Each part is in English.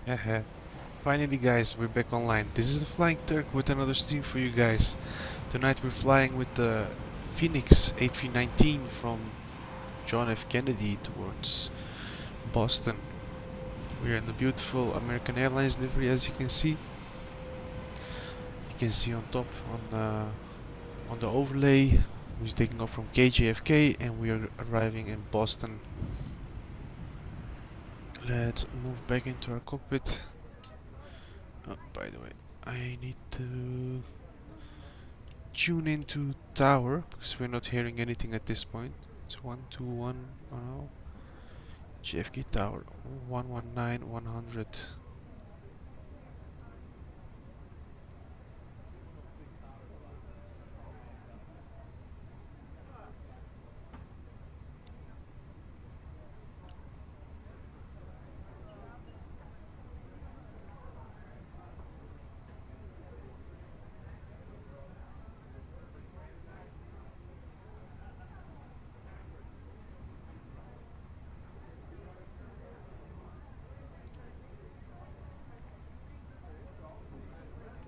Haha. Finally guys, we're back online. This is the Flying Turk with another stream for you guys. Tonight we're flying with the Fenix A319 from John F. Kennedy towards Boston. We're in the beautiful American Airlines livery, as you can see. You can see on top on the overlay we're taking off from KJFK and we are arriving in Boston. Let's move back into our cockpit. Oh, by the way, I need to tune into tower because we're not hearing anything at this point. It's 121. Oh, JFK tower 119 100.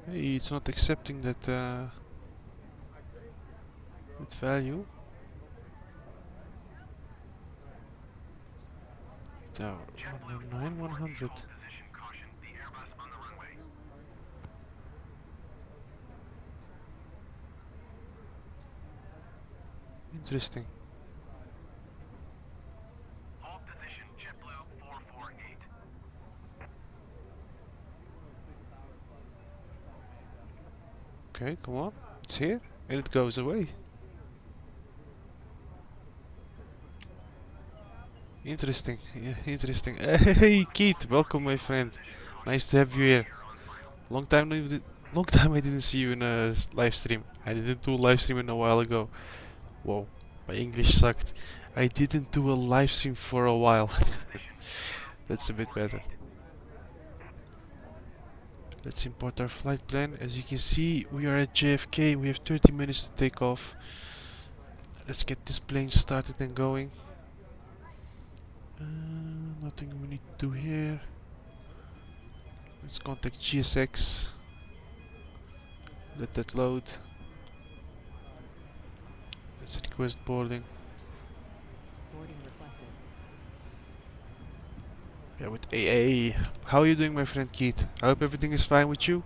Hey, it's not accepting that value. Tower 119 100. Interesting. Okay, come on. It's here and it goes away. Interesting. Yeah, interesting. Hey, Keith, welcome, my friend. Nice to have you here. Long time long time I didn't see you in a live stream. I didn't do a live stream in a while ago. Whoa, my English sucked. I didn't do a live stream for a while. That's a bit better. Let's import our flight plan. As you can see, we are at JFK. We have 30 minutes to take off. Let's get this plane started and going. Nothing we need to do here. Let's contact GSX. Let that load. Let's request boarding. Boarding requested. Yeah, with AA. How are you doing, my friend Keith? I hope everything is fine with you.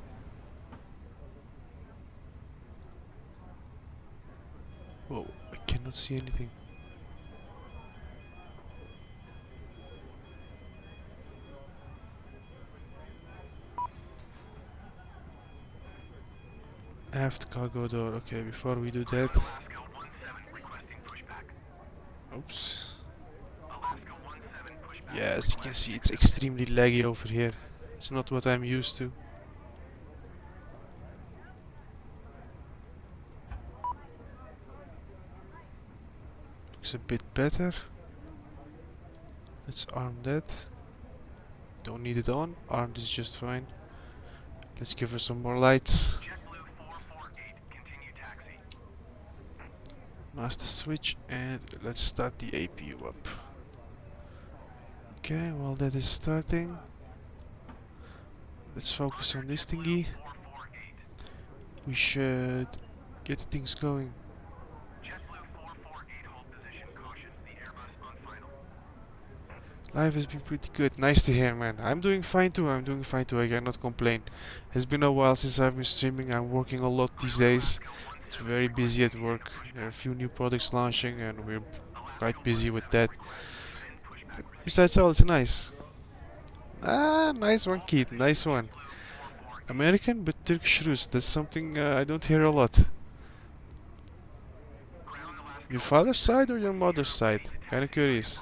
Whoa, I cannot see anything. Aft cargo door. Okay, before we do that. Oops. Yeah, as you can see, it's extremely laggy over here. It's not what I'm used to. Looks a bit better. Let's arm that. Don't need it on. Armed is just fine. Let's give her some more lights. Master switch and let's start the APU up. Okay, while that is starting, let's focus on this thingy. We should get things going. Life has been pretty good. Nice to hear, man. I'm doing fine too. I cannot complain. It's been a while since I've been streaming. I'm working a lot these days. It's very busy at work. There are a few new products launching and we're quite busy with that. Besides all, it's nice. Ah, nice one, Keith. Nice one. American but Turkish roots. That's something I don't hear a lot. Your father's side or your mother's side? Kinda curious.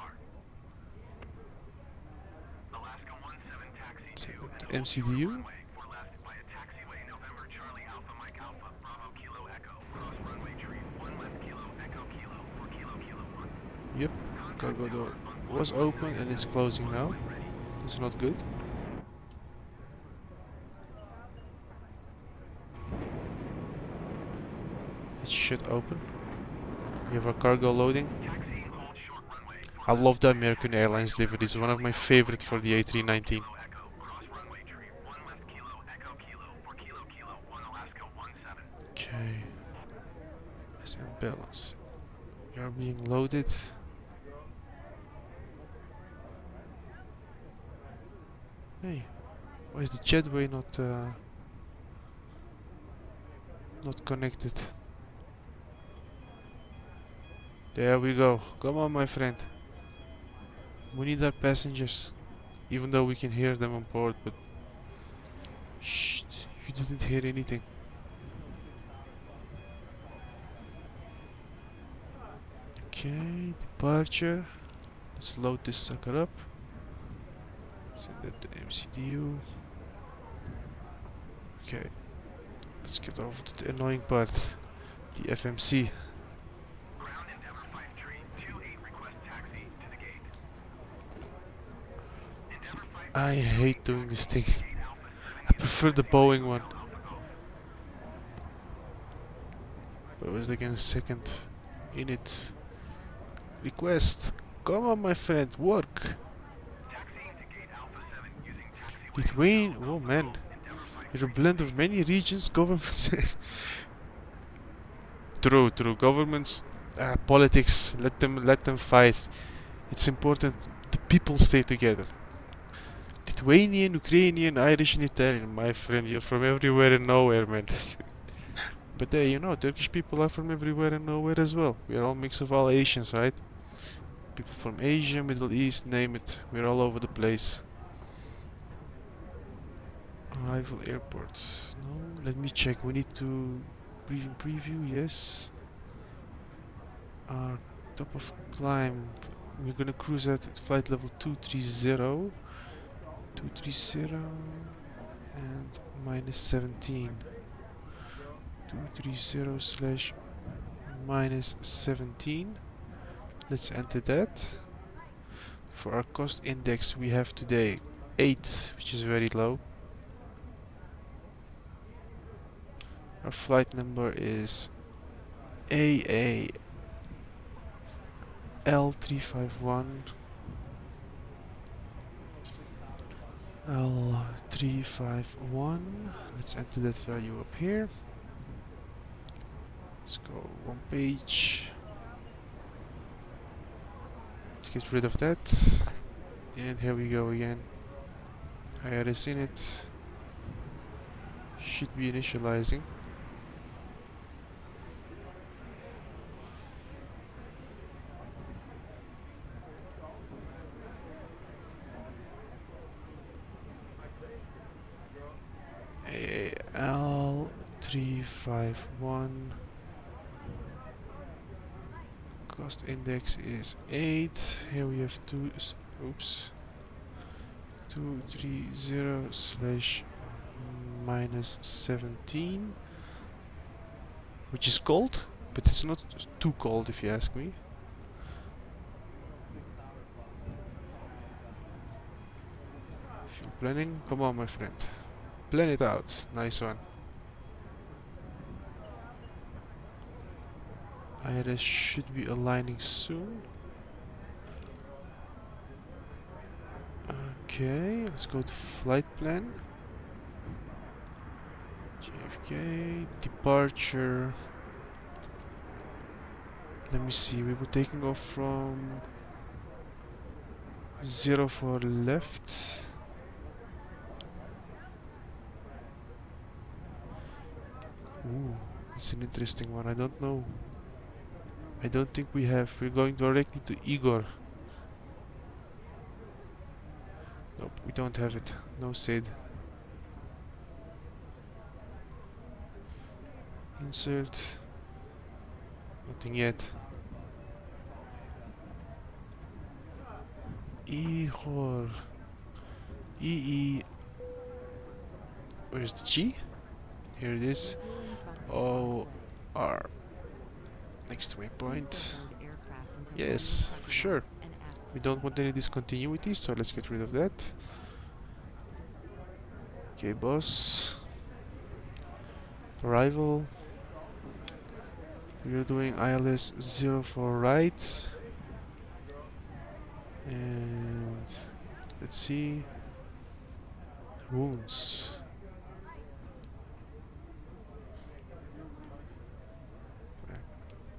MCDU? Yep, cargo door was open and it's closing now. It's not good. It should open. We have our cargo loading. I love the American Airlines livery. It's one of my favorite for the A319. Balance. We are being loaded. Hey, why is the jetway not connected? There we go. Come on, my friend. We need our passengers. Even though we can hear them on board, but shh, you didn't hear anything. Okay, departure. Let's load this sucker up. Send that to MCDU. Okay, let's get over to the annoying part. The FMC. I hate doing this thing. I prefer the Boeing one. But was again second in it. Request. Come on, my friend, work. Lithuania. Oh man, you're a blend of many regions, governments. True, true. Governments, politics. Let them fight. It's important the people stay together. Lithuanian, Ukrainian, Irish, and Italian. My friend, you're from everywhere and nowhere, man. But you know, Turkish people are from everywhere and nowhere as well. We are all mix of all Asians, right? People from Asia, Middle East, name it. We're all over the place. Arrival airport. No, let me check. We need to preview. Yes. Our top of climb. We're gonna cruise at flight level 230. 230 and minus 17. 230 slash minus 17. Let's enter that. For our cost index we have today 8, which is very low. Our flight number is AA L351 L351. Let's enter that value up here. Let's go one page. Let's get rid of that. And here we go again. IRS in it. Should be initializing. L351. Cost index is 8. Here we have 230 slash minus 17, which is cold, but it's not too cold if you ask me. Fuel planning, come on, my friend, plan it out. Nice one. IRS should be aligning soon. Okay, let's go to flight plan. JFK, departure. Let me see, we were taking off from 04 left. Ooh, it's an interesting one. I don't know. I don't think we have. We're going directly to Igor. Nope, we don't have it. No SID. Insert. Nothing yet. Igor. EE. Where's the G? Here it is. OR. Next waypoint. Yes, for sure. We don't want any discontinuity, so let's get rid of that. KBOS. Arrival. We are doing ILS 04 right. And let's see. Wounds.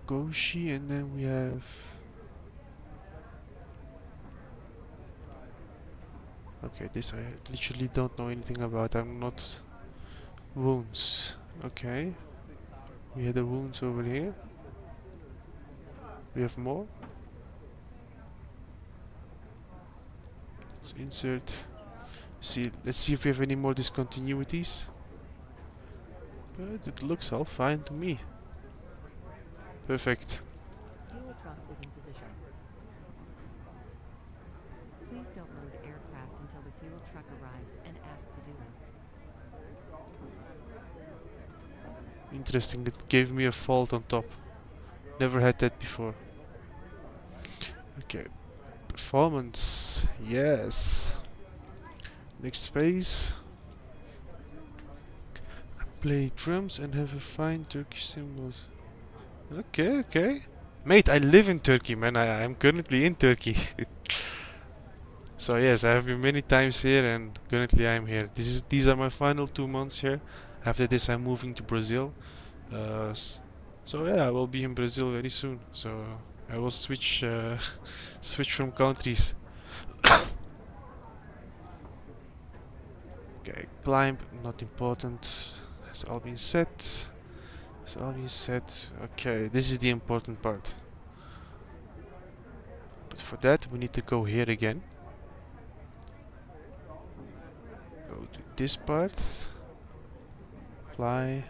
Goshi, and then we have... Okay, this I literally don't know anything about. I'm not... Wounds. Okay. We had the wounds over here. We have more. Let's insert. See, let's see if we have any more discontinuities. But it looks all fine to me. Perfect. Fuel truck is in position. Please don't load aircraft until the fuel truck arrives and ask to do it. Interesting, it gave me a fault on top. Never had that before. Okay. Performance. Yes. Next phase. Play drums and have a fine Turkish cymbals. Okay, okay. Mate, I live in Turkey, man. I'm currently in Turkey. So yes, I have been many times here and currently I'm here. These are my final 2 months here. After this I'm moving to Brazil. So yeah, I will be in Brazil very soon. So I will switch switch from countries. Okay, climb, not important. Has all been set. Has all been set. Okay, this is the important part. But for that we need to go here again. Go to this part. Fly.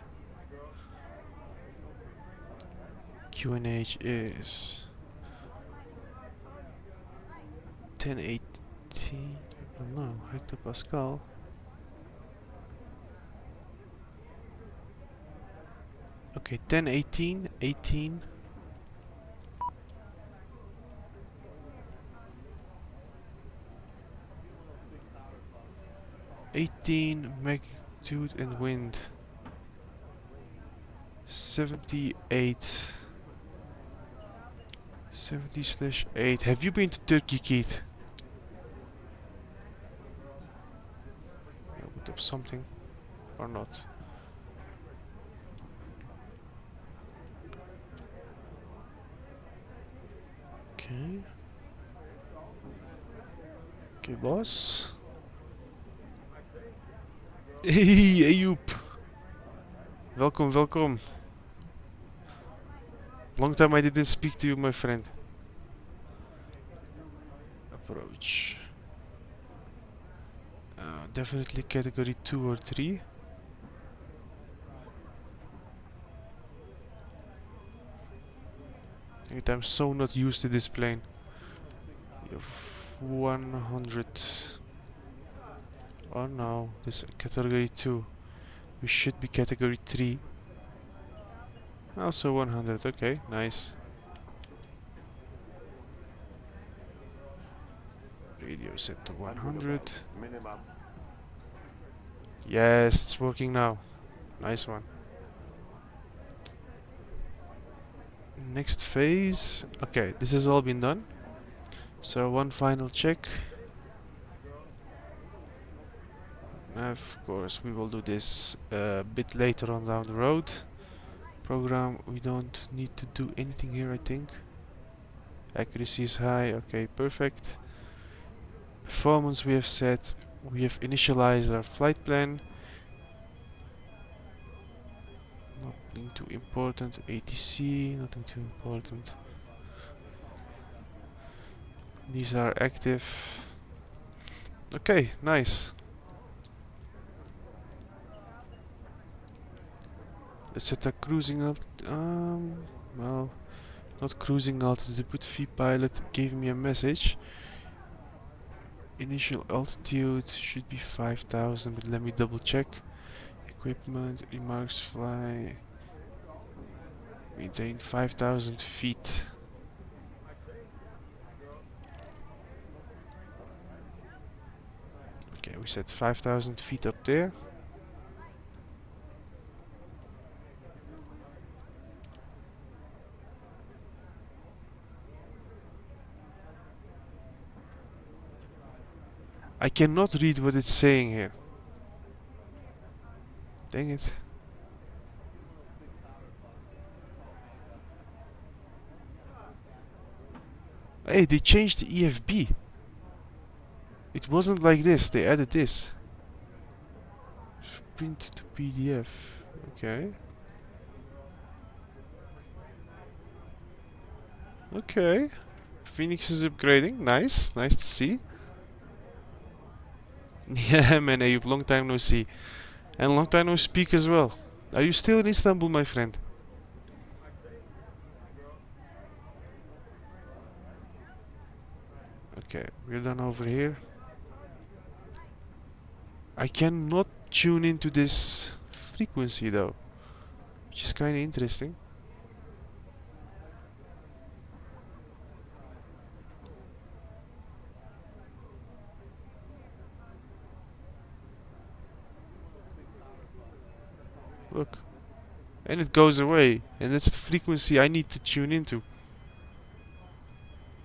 QNH is 1080. Oh no, hectopascal. Okay, 1018, 18. 18 magnitude and wind. 78. 70/8. Have you been to Turkey, Keith? I put up something or not. Okay. Okay, boss. Hey, Ayoub. Welkom, welkom. Long time I didn't speak to you, my friend. Approach. Definitely category 2 or 3. I'm so not used to this plane. You have 100. Oh no, this category 2. We should be category 3. Also 100, okay, nice. Radio set to 100. Yes, it's working now. Nice one. Next phase. Okay, this has all been done. So one final check. Of course, we will do this a bit later on down the road. Program, we don't need to do anything here, I think. Accuracy is high, okay, perfect. Performance we have set. We have initialized our flight plan. Nothing too important. ATC, nothing too important. These are active. Okay, nice. Let's set a cruising well, not cruising altitude, but vPilot gave me a message. Initial altitude should be 5,000, but let me double check. Equipment, remarks, fly. Maintain 5,000 feet. Okay, we set 5,000 feet up there. I cannot read what it's saying here. Dang it. Hey, they changed the EFB. It wasn't like this. They added this. Print to PDF. Okay. Okay. Phoenix is upgrading. Nice. Nice to see. Yeah, man, Ayub. Long time no see. And long time no speak as well. Are you still in Istanbul, my friend? Okay, we're done over here. I cannot tune into this frequency though, which is kind of interesting. Look. And it goes away, and that's the frequency I need to tune into.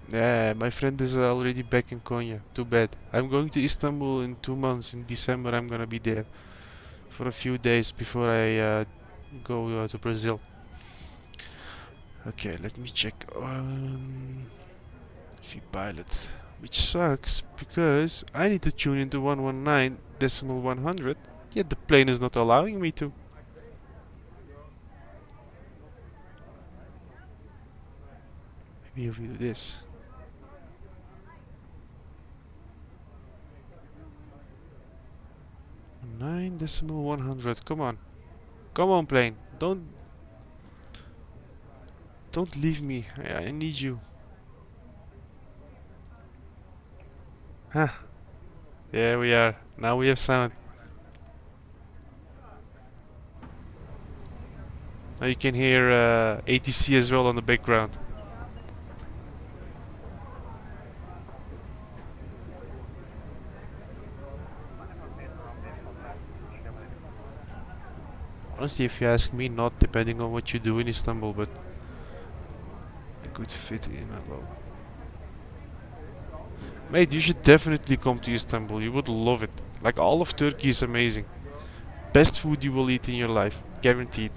Yeah, my friend is already back in Konya. Too bad. I'm going to Istanbul in 2 months. In December, I'm gonna be there for a few days before I go to Brazil. Okay, let me check on V-Pilot, which sucks because I need to tune into 119.100, yet the plane is not allowing me to. Maybe if we do this. 9.100. Come on. Come on, plane. Don't leave me. I need you. Huh. There we are. Now we have sound. Now you can hear ATC as well on the background. Honestly, if you ask me, not depending on what you do in Istanbul, but a good fit in a low. Mate, you should definitely come to Istanbul. You would love it. Like, all of Turkey is amazing. Best food you will eat in your life. Guaranteed.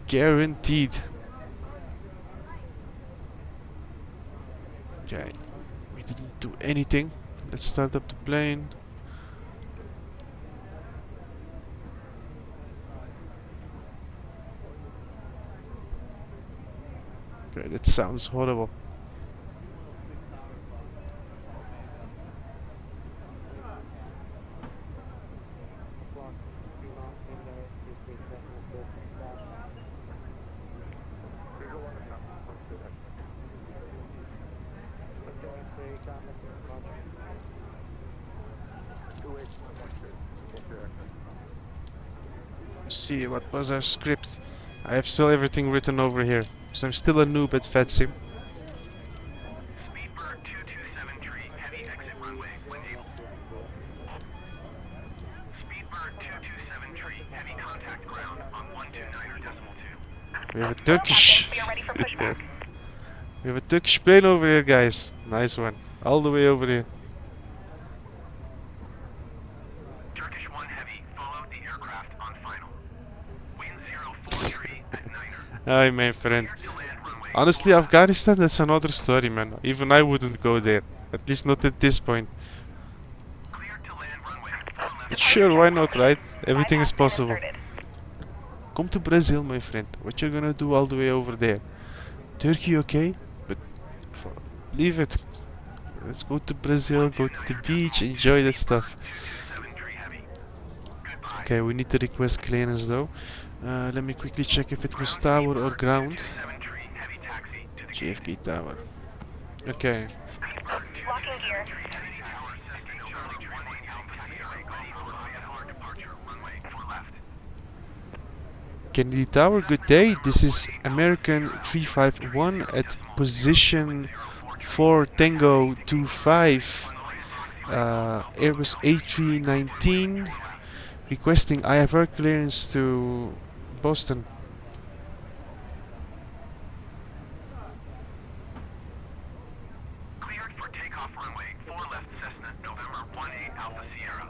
Guaranteed. Okay. We didn't do anything. Let's start up the plane. Okay, that sounds horrible. See, what was our script? I have still everything written over here, because I'm still a noob at VATSIM. Speedbird 2273, heavy exit runway, when able. Speedbird 2273, heavy contact ground on 129.2. We have a Turkish. We are ready for pushback. We have a Turkish plane over here, guys. Nice one. All the way over here. Turkish 1 heavy, followed the aircraft on final. Wind 043 at Niner. Hi, my friend. Cleared to land runway. Honestly, Afghanistan, that's another story, man. Even I wouldn't go there. At least not at this point. Cleared to land runway. But sure, why not, right? Everything is possible. Come to Brazil, my friend. What you're gonna do all the way over there? Turkey, okay? But leave it. Let's go to Brazil, go to the beach, enjoy that stuff. 2273 heavy. Goodbye. Okay, we need to request clearance though. Let me quickly check if it was tower or ground. 2273 heavy taxi to the JFK tower. Okay. Speedbird Locking gear. Kennedy Tower Cessna Charlie 18 Alpha Sierra Golf for IFR departure runway 4 left. Kennedy Tower, good day. This is American 351 at position 4 Tango 25. Airbus A319 requesting IFR clearance to Boston. Cleared for takeoff runway 4 left Cessna November 18 Alpha Sierra.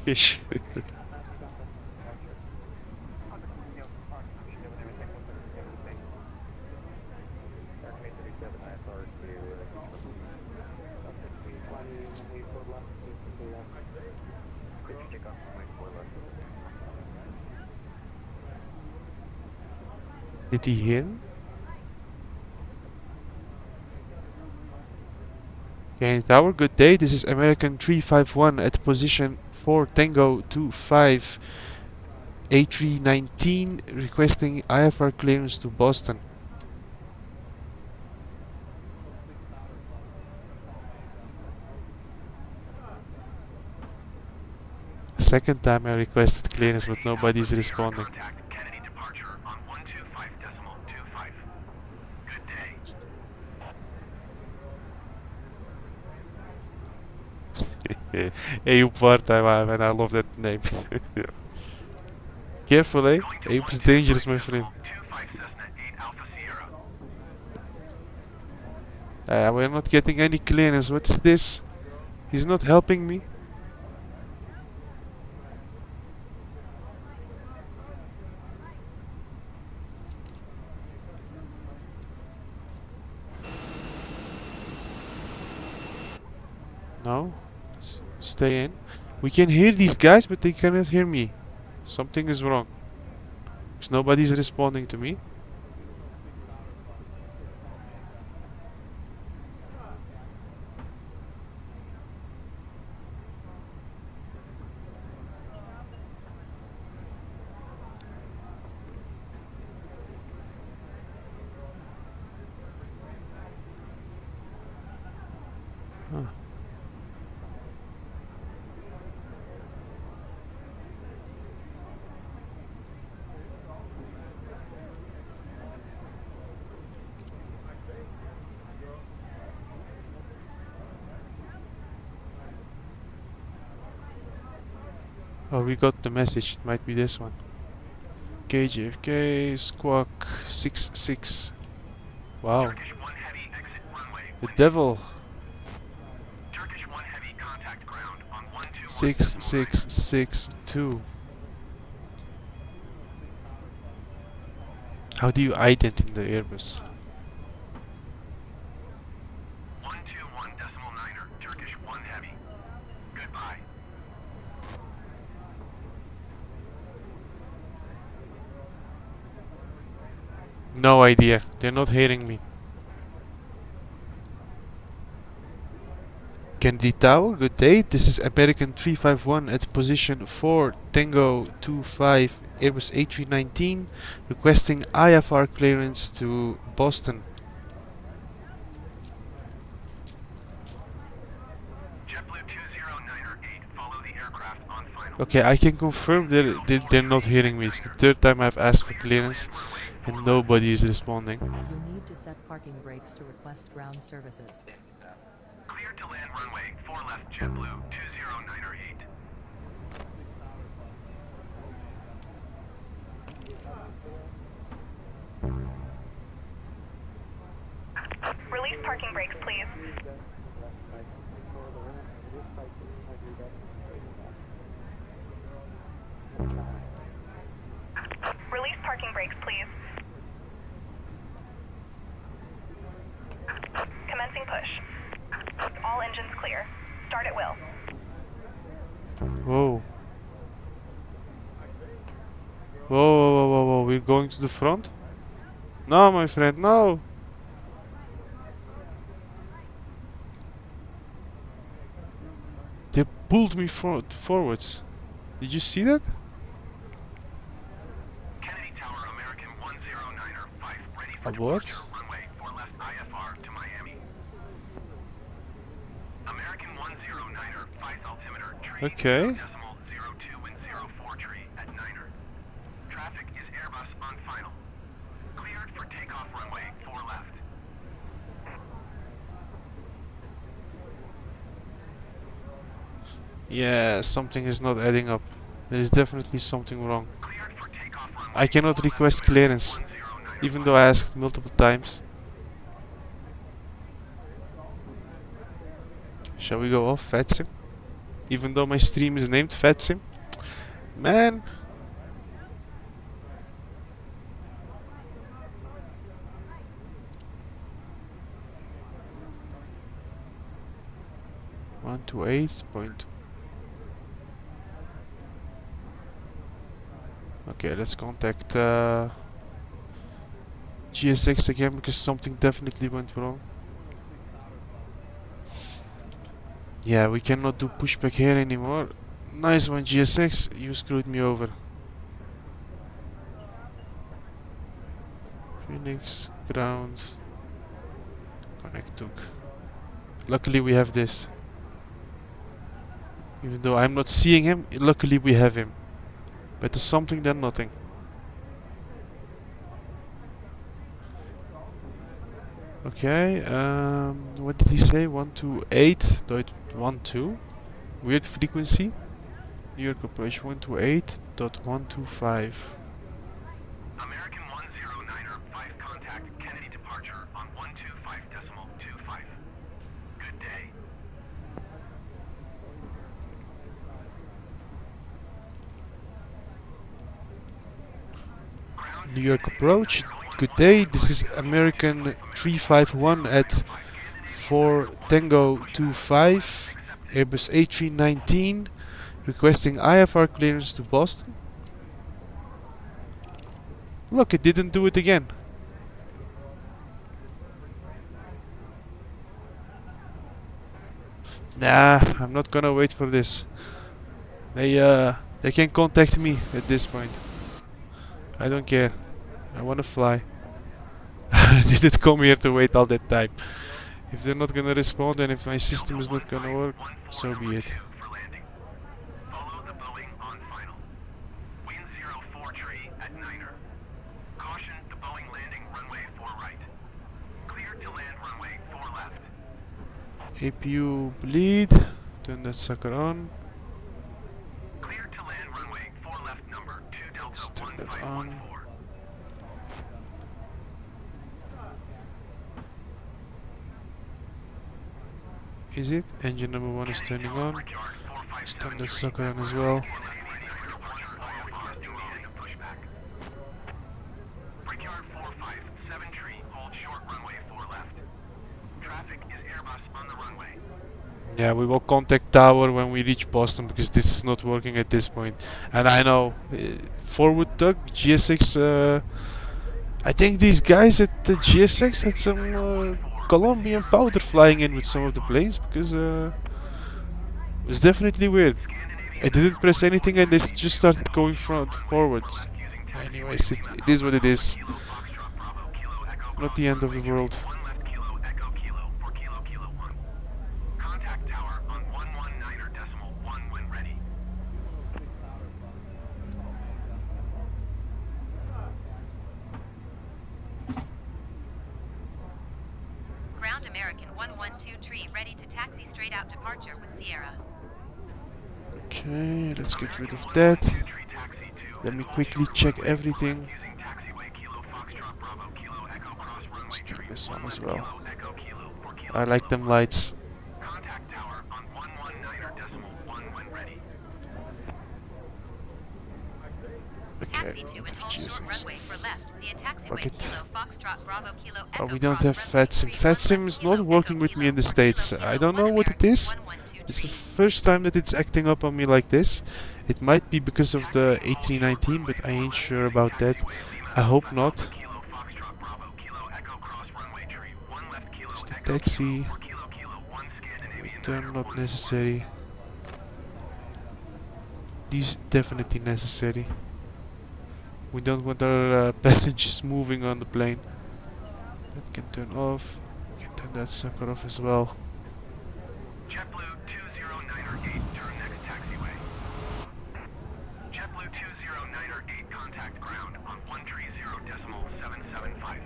Fish. Did he hear me? Okay, tower, good day. This is American 351 at position 4 Tango 25 A319 requesting IFR clearance to Boston. Second time I requested clearance but nobody's responding. Contact Kennedy departure on 125.25. Good day. Hey, you part-time man, I love that name. Careful, eh? Going to Ape is dangerous, my 125.25 friend. Cessna 8 Alpha Sierra. We're not getting any clearance. What's this? He's not helping me. No. Stay in. We can hear these guys, but they cannot hear me. Something is wrong. Because nobody's responding to me. Huh. Oh, we got the message. It might be this one. KJFK Squawk 66. Wow. Turkish 1 Heavy exit runway. The devil. Turkish 1 Heavy contact ground on 121.9. 6662. How do you ident in the Airbus? 121.9er. Turkish 1 Heavy. Goodbye. No idea. They're not hearing me. Kennedy Tower, good day. This is American 351 at position 4 Tango 25 Airbus A319 requesting IFR clearance to Boston. JetBlue 209er 8. Follow the aircraft on final. Okay, I can confirm they're not hearing me. It's the third time I've asked for clearance and nobody is responding. You'll need to set parking brakes to request ground services. Clear to land runway 4 left JetBlue 209er 8. Release parking brakes, please. Release parking brakes, please. Commencing push. All engines clear. Start at will. Whoa. Whoa, whoa, whoa, whoa, whoa. We're going to the front? No, my friend, no. They pulled me forwards. Did you see that? Kennedy Tower American 109er 5 ready for A what? departure. Runway 4 left IFR to Miami. American 109er 5 altimeter tree. Okay. 0.02 and 04 tree at 9er. Traffic is Airbus on final. Cleared for takeoff runway 4 left. Yeah, something is not adding up. There is definitely something wrong. Cleared for takeoff runway I cannot 4 left request American clearance, 109er even 5. though I asked multiple times. Shall we go off VATSIM? Even though my stream is named VATSIM? Man! One to 8 point. Okay, let's contact GSX again because something definitely went wrong. Yeah, we cannot do pushback here anymore. Nice one, GSX. You screwed me over. Phoenix, ground, connect took. Luckily we have this. Even though I'm not seeing him, luckily we have him. Better something than nothing. Okay, what did he say? 128.12. Weird frequency. New York operation 128.125. American 109er, 5 contact Kennedy departure on 125.25. Good day. New York approach. Good day. This is American 351 at 4 Tango 25. Airbus A319 requesting IFR clearance to Boston. Look, it didn't do it again. Nah, I'm not gonna wait for this. They can contact me at this point. I don't care. I wanna fly. I didn't come here to wait all that time. If they're not gonna respond and if my system is not gonna work, so be it. For landing. Follow the Boeing on final. Wind 04 tree at Niner. Caution the Boeing landing runway 4 right. Clear to land runway 4 left. APU bleed. Turn that sucker on. Clear to land runway 4 left number 2 Delta Let's turn that on. 1514. Is it? Engine number 1 is turning on. Let's turn that sucker on as well. Brickyard 457 tree, hold short runway 4 left. Traffic is Airbus on the runway. Yeah, we will contact tower when we reach Boston because this is not working at this point. And I know, forward tug, GSX, I think these guys at the GSX had some Colombian powder flying in with some of the planes because it was definitely weird. I didn't press anything and they just started going forwards. Anyways, it is what it is. Not the end of the world. 1 left kilo echo kilo for kilo kilo 1. Contact tower on 119.1 when ready. Ground American 112 tree ready to taxi straight out departure with Sierra. Okay, let's get rid of that. Tree taxi 2. Let me quickly check everything. Using taxiway kilo Foxtrot Bravo kilo echo cross runway Let's turn 3. this on 1 as left well. kilo echo kilo for kilo I like them lights. Contact tower on 119.1 when ready. Okay, Taxi 2 and hold short GSX. runway for left via taxiway Bucket. kilo Foxtrot Bravo kilo Oh, echo we don't cross have runway VATSIM. 3, 1 VATSIM left is kilo not working echo with me kilo in the for States. kilo I kilo don't 1 know what it American is. 112 It's the tree. first time that it's acting up on me like this. It might be because of the A319, but I ain't sure about that. I hope not. Kilo Foxtrot Bravo kilo echo cross runway 3. 1 left kilo It's the echo taxi. for kilo kilo 1 Scandinavian Return Niner not 1. necessary. These definitely necessary. We don't want our passengers moving on the plane. That can turn off. We can turn that sucker off as well. JetBlue 20908, turn next taxiway. JetBlue 20908, contact ground on 130.775.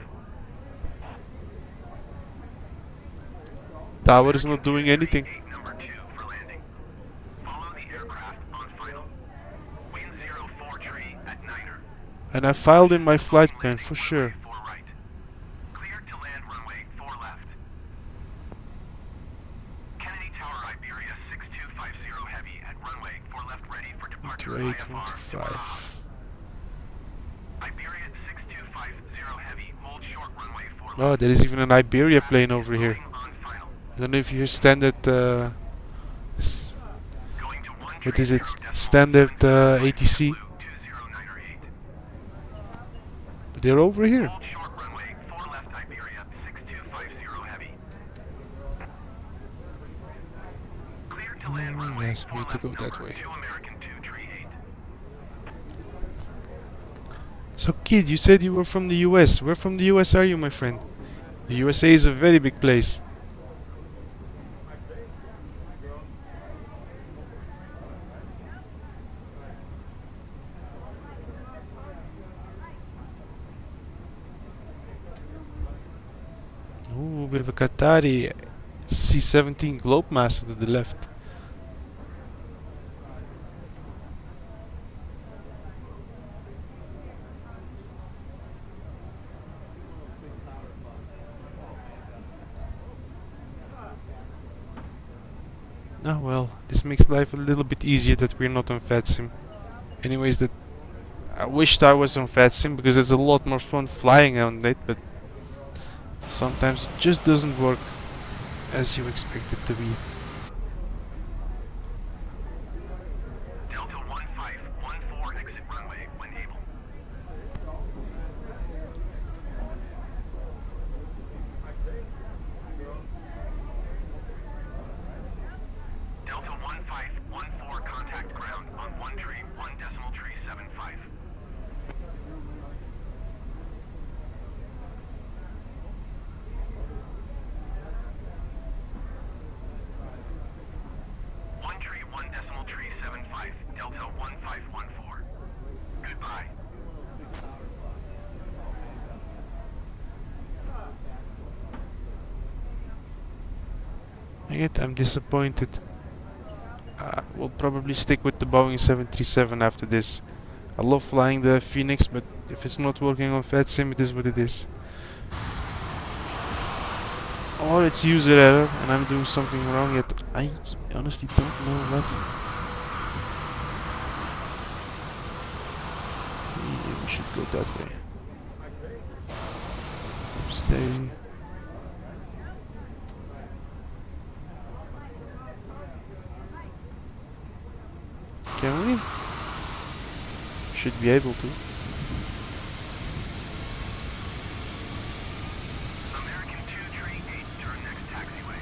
Tower is not doing anything. 8 number 2 for landing. Follow the aircraft on final. Wind 04 tree at Niner. And I filed in my flight plan for sure. 4 right. Clear to land runway 4 left. Kennedy Tower Iberia 6250 heavy at runway 4 left ready for departure 128, IFR. 125. Iberia 6250 heavy, hold short runway 4 left. Oh, there is even an Iberia plane over here. Boeing on final. I don't know if you hear standard. Going to 1 What is it? Standard ATC. 2098. But they're over here. Hold short runway Yes, we need to go that way. 2 American 2 tree 8. So kid, you said you were from the US. Where from the US are you, my friend? The USA is a very big place. Ooh, bit of a Qatari C-17 Globemaster to the left. Ah well, this makes life a little bit easier that we're not on VATSIM. Anyways, that I wished I was on VATSIM because it's a lot more fun flying on it, but sometimes it just doesn't work as you expect it to be. Delta 1514 exit runway when able. Delta 1514 contact ground on 1 tree 1 decimal tree 75. One tree 1 decimal tree 75. Delta 1514. Goodbye. I'm disappointed. We'll probably stick with the Boeing 737 after this. I love flying the Phoenix, but if it's not working on VATSIM, it is what it is. Or it's user error and I'm doing something wrong, yet I honestly don't know what. Yeah, we should go that way. Oops, daisy. Can we? Should be able to. American 2 tree 8 turn next taxiway.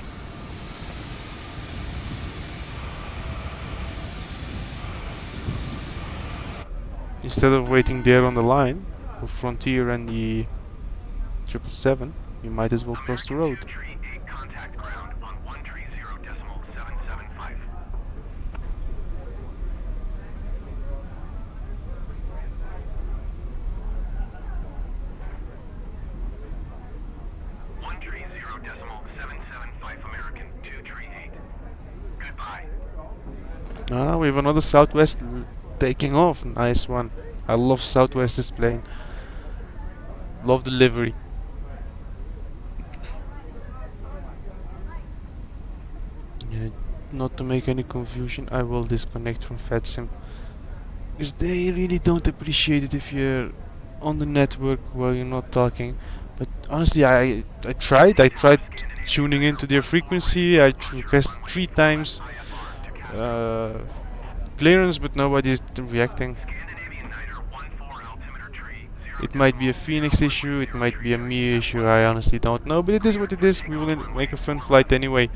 Instead of waiting there on the line, with Frontier and the 777, you might as well cross the road. 2 tree 8 contact ground on 1 tree 0 decimal 775. One tree 0 decimal 775 American 2 tree 8. Goodbye. Ah, we have another Southwest taking off. Nice one. I love Southwest's plane. Love the livery. Yeah, not to make any confusion, I will disconnect from VATSIM. Because they really don't appreciate it if you're on the network while you're not talking. But honestly, I tried tuning into their frequency. I requested 3 times clearance, but nobody's reacting. Scandinavian Niner 14 altimeter tree 0 It might be a Phoenix issue, it might be a me issue, I honestly don't know, but it is what it is. We will make a fun flight anyway.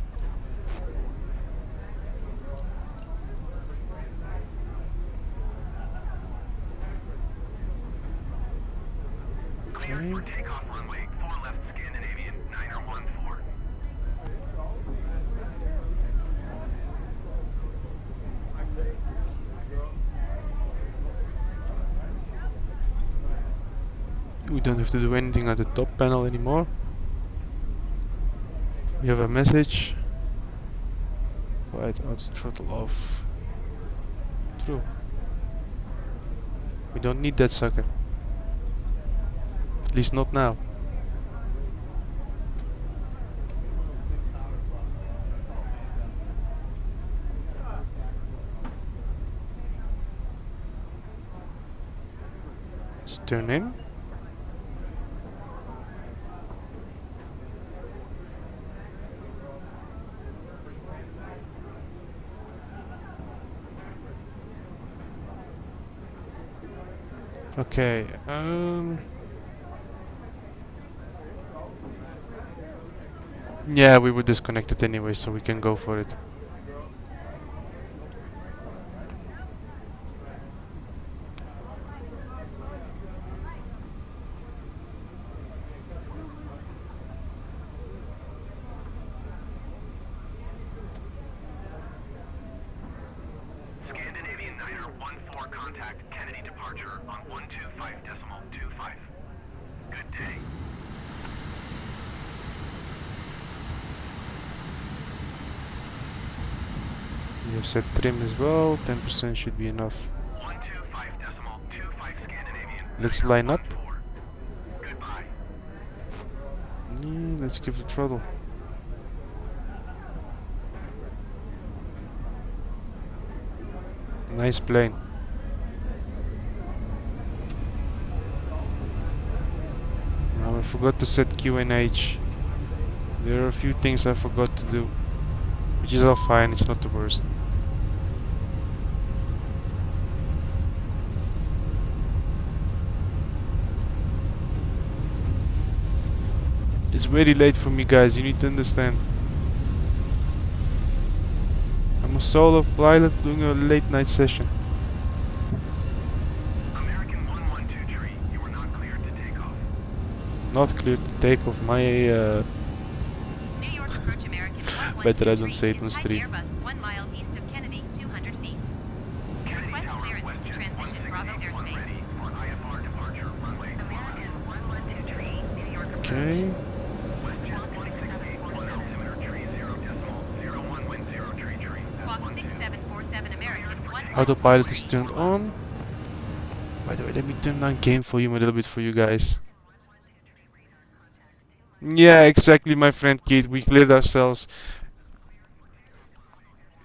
Cleared for takeoff runway 4 left Scandinavian Niner 14. We don't have to do anything on the top panel anymore. We have a message. Flight out, throttle off. True. We don't need that sucker. At least not now. Let's turn in. Okay, yeah, we were disconnected anyway, so we can go for it. contact Kennedy departure on 125.25. Good day. We have set trim as well. 10% should be enough. 125.25 Scandinavian. Let's line up. 14. Goodbye. Let's give it throttle. Nice plane. Now I forgot to set QNH. There are a few things I forgot to do, which is all fine, it's not the worst. It's very late for me, guys, you need to understand. I'm a solo pilot doing a late night session. American 112 tree, you are not cleared to take off. Not clear to take off. My New York approach American 112 better I don't say it is on type street. Airbus 1 miles east of Kennedy, 200 feet. Kennedy Request Tower, clearance to WestJet transition Bravo 161 airspace. ready for IFR departure, runway 45. American 112 tree, New York approach. Okay. WestJet 168 altimeter tree 0.01 wind 0 tree tree. Squawk 6747 American 112 Autopilot is turned on. By the way, let me turn down game volume a little bit for you guys. Yeah, exactly, my friend Kate. We cleared ourselves.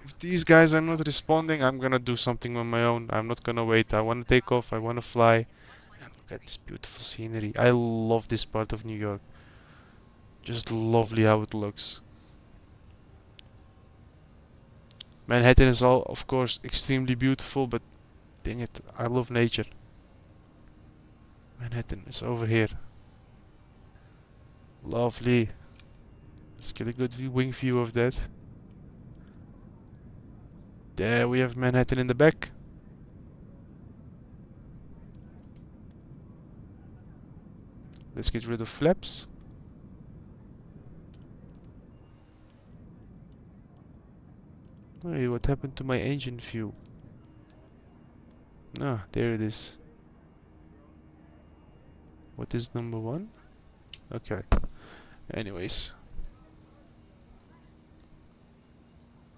If these guys are not responding, I'm gonna do something on my own. I'm not gonna wait. I wanna take off. I wanna fly. And look at this beautiful scenery. I love this part of New York. Just lovely how it looks. Manhattan is all, of course, extremely beautiful, but dang it, I love nature. Manhattan is over here. Lovely. Let's get a good wing view of that. There we have Manhattan in the back. Let's get rid of flaps. Hey, what happened to my engine view? Ah, there it is. What is number 1? Okay. Anyways.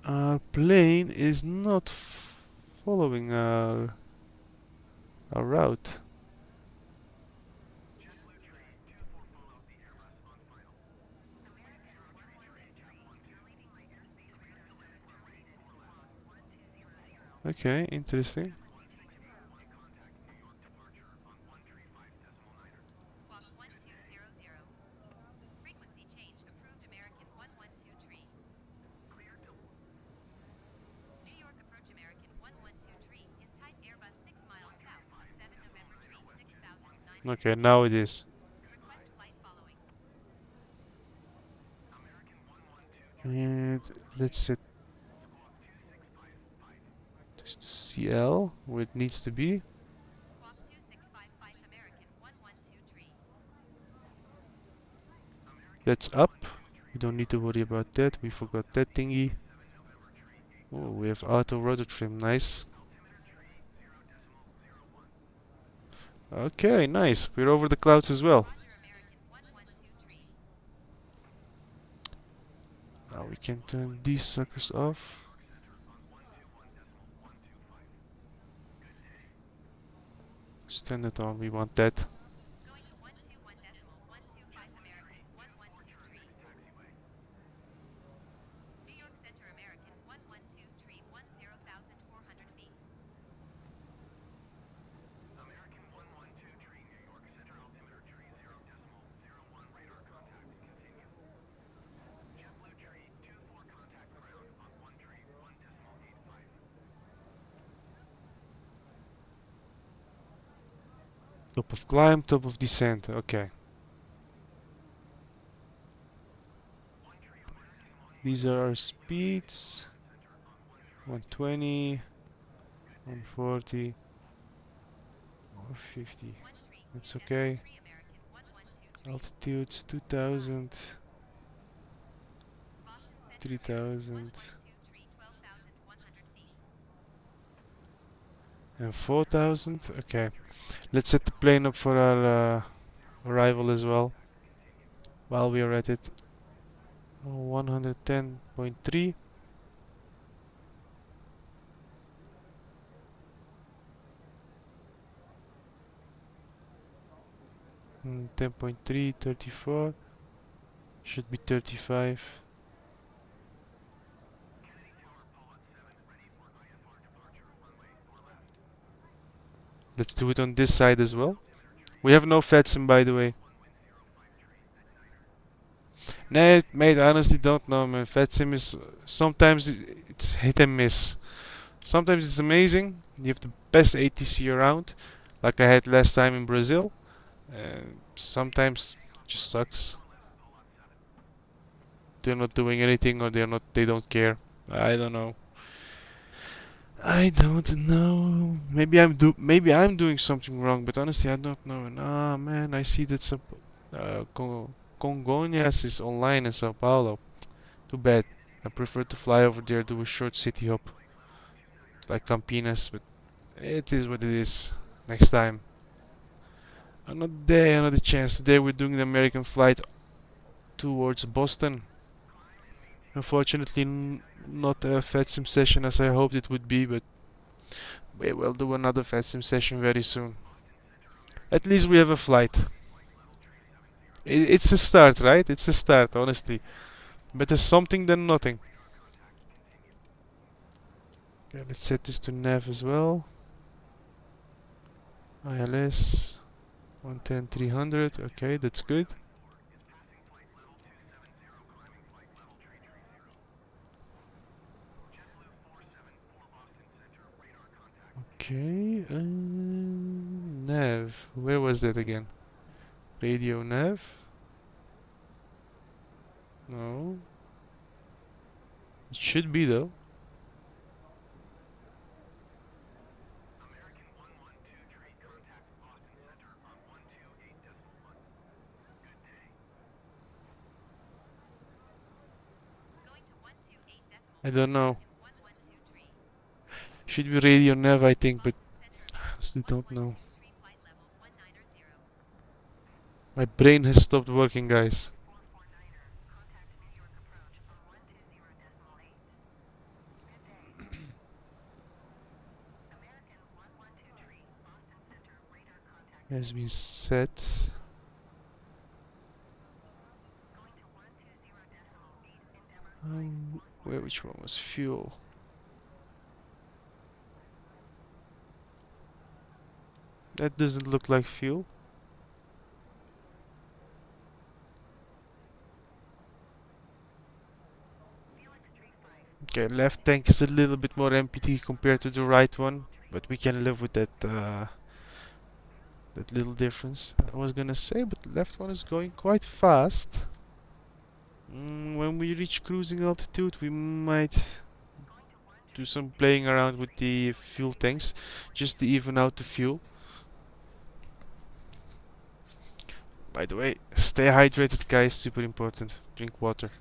Our plane is not following our route. Okay, interesting. Squawk 1200. Frequency change approved American 112 tree. New York approach American 112 tree is type Airbus 6 miles south of 7 November tree 6009. Okay, now it is. Request flight following. And let's set CL where it needs to be. Squawk 2655 American 112 tree. That's up. We don't need to worry about that. We forgot that thingy. Oh, we have auto rotor trim. Nice. Okay, nice. We're over the clouds as well. Roger American 112 tree. Now we can turn these suckers off. Stand it on. We want that. Going 121.125 American 112 tree. New York Center American 112 tree 10,400 feet. American 112 tree, New York Center altimeter tree 0.01 radar contact. Continue. JetBlue tree 24 contact ground on 1 tree 1.85. Top of climb, top of descent. Okay. These are our speeds. 120, 140, 150. That's okay. Altitudes 2000, 3000. And 4,000. Okay. Let's set the plane up for our arrival as well. While we are at it. 110.3. 10.3, 34. Should be 35. Let's do it on this side as well. We have no VATSIM, by the way. Nah, mate, I honestly don't know, man. VATSIM is sometimes it's hit and miss. Sometimes it's amazing. You have the best ATC around, like I had last time in Brazil. And sometimes it just sucks. They're not doing anything, or they don't care. I don't know. I don't know. Maybe I'm doing something wrong, but honestly I don't know. And ah man, I see that Congonhas is online in Sao Paulo. Too bad. I prefer to fly over there, do a short city hop like Campinas, but it is what it is. Next time. Another day, another chance. Today we're doing the American flight towards Boston. Unfortunately, not a FATSIM session as I hoped it would be, but we will do another FATSIM session very soon. At least we have a flight. It's a start, right? It's a start, honestly. Better something than nothing. Okay, let's set this to nav as well. ILS 110 300. Okay, that's good. Okay, nav. Where was that again? Radio nav? No. It should be though. Going to 128 decimal I don't know. 1123. Should be radio nav, I think, but Boston Center I still don't know. 1123 flight level 190. My brain has stopped working, guys. Has been set. Which one was fuel? That doesn't look like fuel. Okay, left tank is a little bit more empty compared to the right one, but we can live with that little difference. I was gonna say, but the left one is going quite fast. When we reach cruising altitude, we might do some playing around with the fuel tanks, just to even out the fuel. By the way, stay hydrated, guys, super important. Drink water.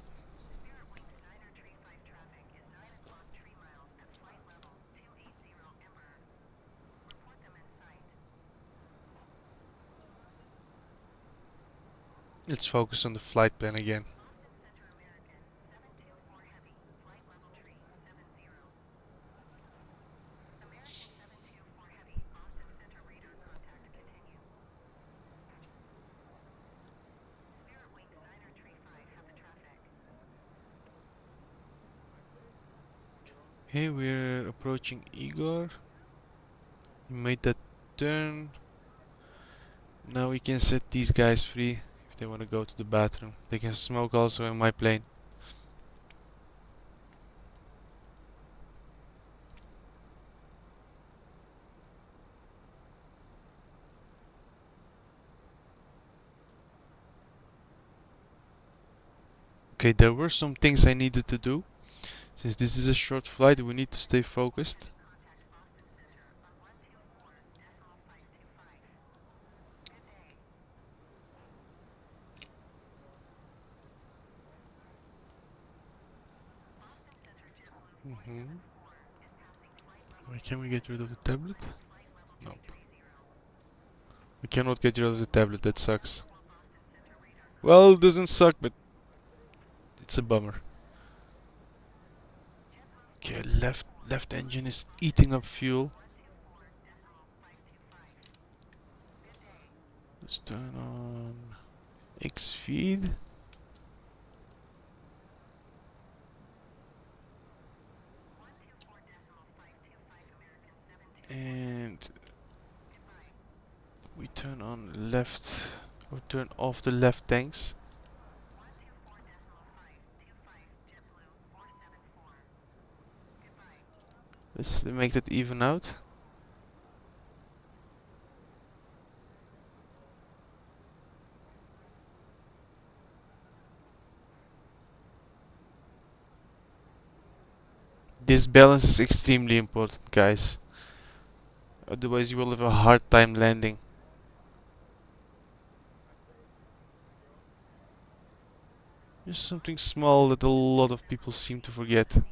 Let's focus on the flight plan again. Here we're approaching Igor. We made that turn. Now we can set these guys free if they want to go to the bathroom. They can smoke also in my plane. Okay, there were some things I needed to do. Since this is a short flight, we need to stay focused. Why can't we get rid of the tablet? We cannot get rid of the tablet, that sucks. Well, it doesn't suck, but it's a bummer. Okay, left engine is eating up fuel. Let's turn on X feed. And we turn on left, or turn off the left tanks. Let's make that even out. This balance is extremely important, guys. Otherwise you will have a hard time landing. Just something small that a lot of people seem to forget.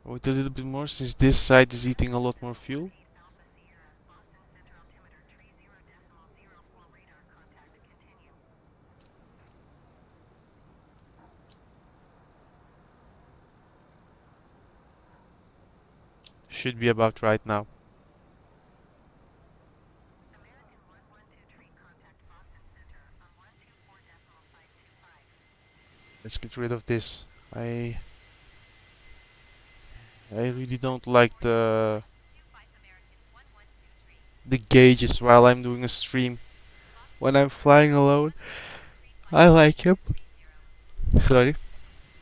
Wait a little bit more, since this side is eating a lot more fuel. Should be about right now. Let's get rid of this. I really don't like the gauges while I'm doing a stream. When I'm flying alone, I like him. Sorry.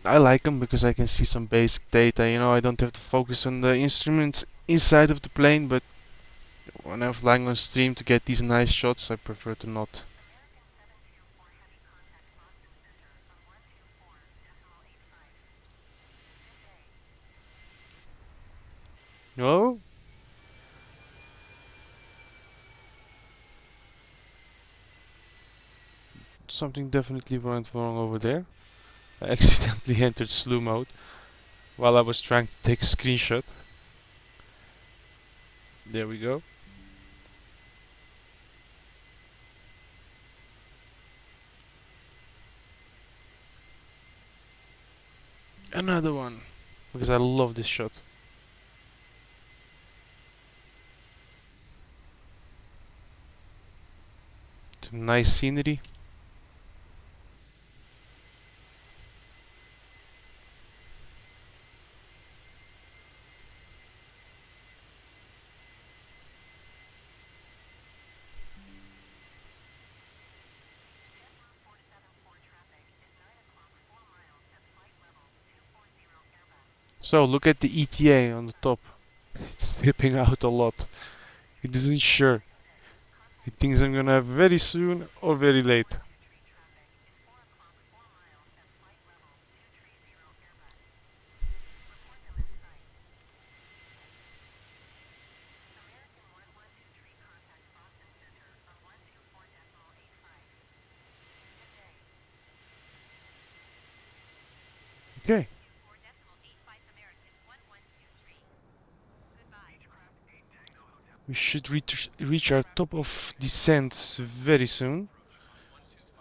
I like them because I can see some basic data, you know, I don't have to focus on the instruments inside of the plane, but when I'm flying on stream to get these nice shots, I prefer to not. No? Something definitely went wrong over there. I accidentally entered slew mode while I was trying to take a screenshot. There we go. Another one, because I love this shot. Some nice scenery. So look at the ETA on the top. It's stripping out a lot. It isn't sure. It thinks I'm gonna have very soon or very late. Okay. We should reach our top of descent very soon.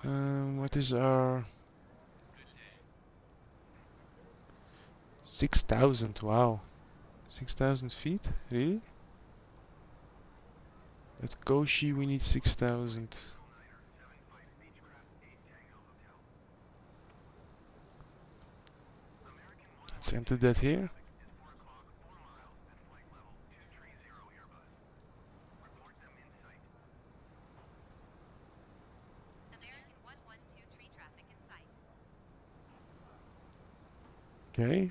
What is our 6,000? Wow, 6,000 feet? Really? At Koshi we need 6,000. Let's enter that here. Okay,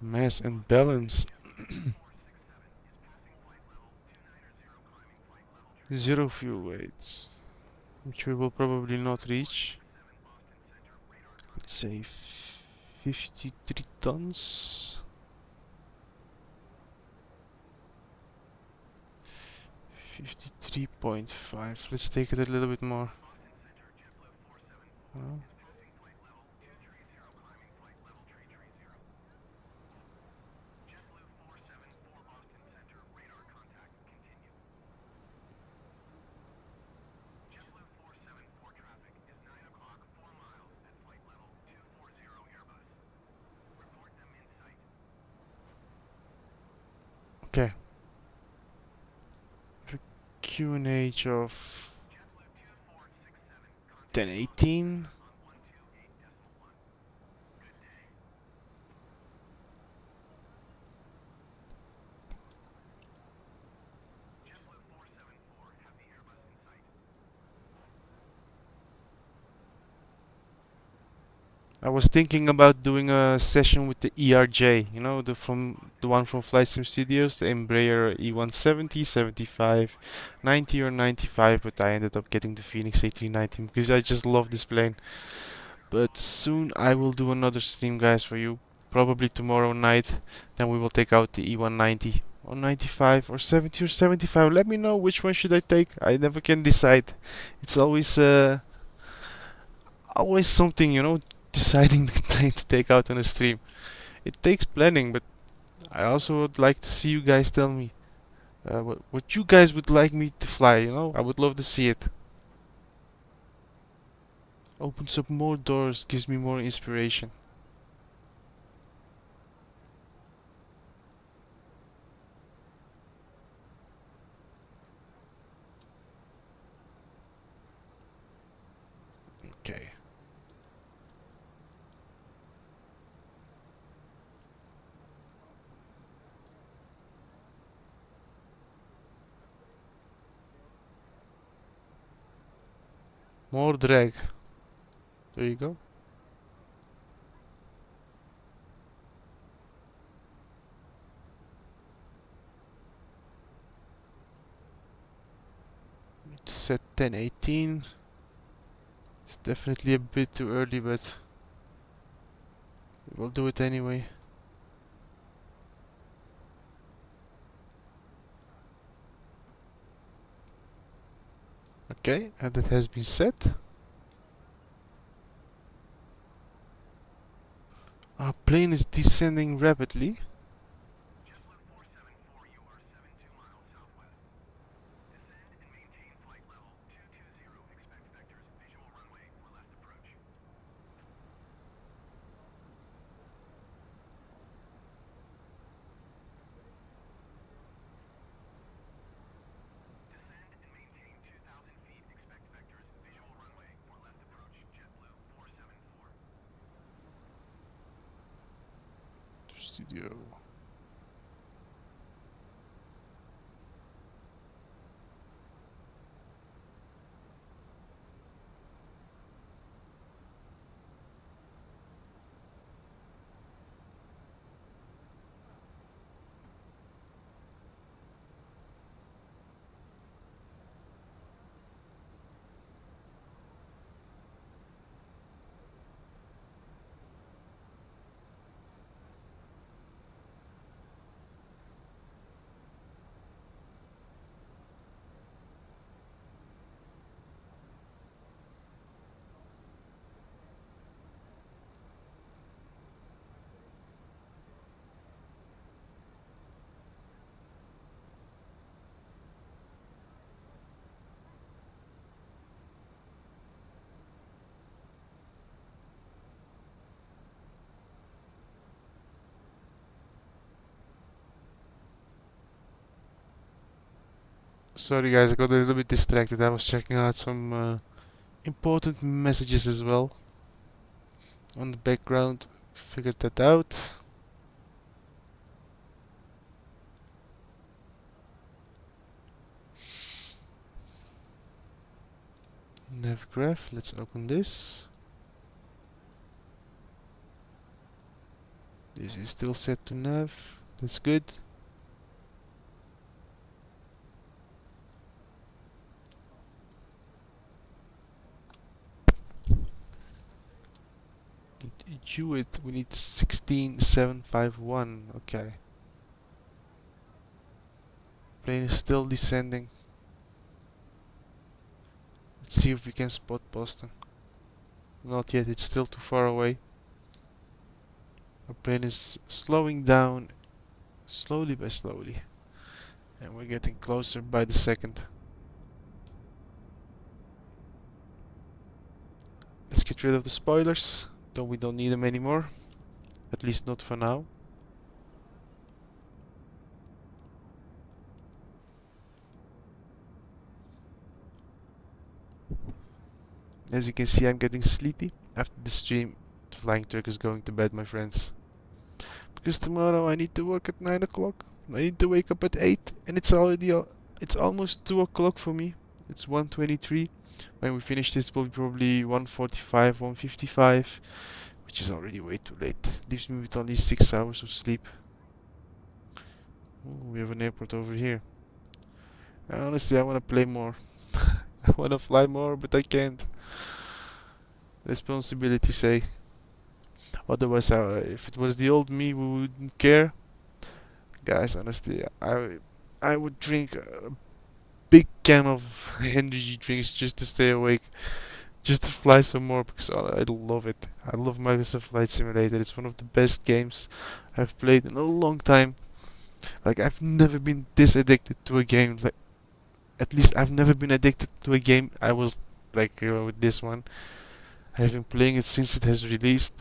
mass and balance. Zero fuel weights, which we will probably not reach. Let's say 53 tons. 53.5. Let's take it a little bit more. Well, QNH of 1018. I was thinking about doing a session with the ERJ, you know, the one from Flight Sim Studios, the Embraer E170, 75, 90 or 95, but I ended up getting the Fenix A319 because I just love this plane. But soon I will do another stream, guys, for you. Probably tomorrow night. Then we will take out the E190 or 95 or 70 or 75. Let me know which one should I take. I never can decide. It's always something, you know, deciding the plane to take out on a stream. It takes planning, but I also would like to see you guys tell me what you guys would like me to fly, you know? I would love to see it. Opens up more doors, gives me more inspiration. Okay. More drag. There you go. Set 1018. It's definitely a bit too early, but we'll do it anyway. Okay, and that has been set. Our plane is descending rapidly. Studio. Sorry guys, I got a little bit distracted. I was checking out some important messages as well on the background. Figured that out. Nav graph, let's open this. This is still set to nav. That's good. Jewett, we need 16751. Okay. Plane is still descending. Let's see if we can spot Boston. Not yet, it's still too far away. Our plane is slowing down slowly by slowly. And we're getting closer by the second. Let's get rid of the spoilers, though we don't need them anymore. At least not for now. As you can see, I'm getting sleepy. After the stream, the Flying Turk is going to bed, my friends. Because tomorrow I need to work at 9 o'clock. I need to wake up at 8, and it's already it's almost 2 o'clock for me. It's 1:23. When we finish this, it will be probably 1:45, 1:55, which is already way too late. Leaves me with only 6 hours of sleep. Ooh, we have an airport over here. And honestly, I want to play more. I want to fly more, but I can't. Responsibility say. Otherwise, if it was the old me, we wouldn't care. Guys, honestly, I would drink a big can of energy drinks just to stay awake, just to fly some more because I love it. I love Microsoft Flight Simulator. It's one of the best games I've played in a long time. Like I've never been this addicted to a game. Like at least I've never been addicted to a game. I was like with this one. I've been playing it since it has released.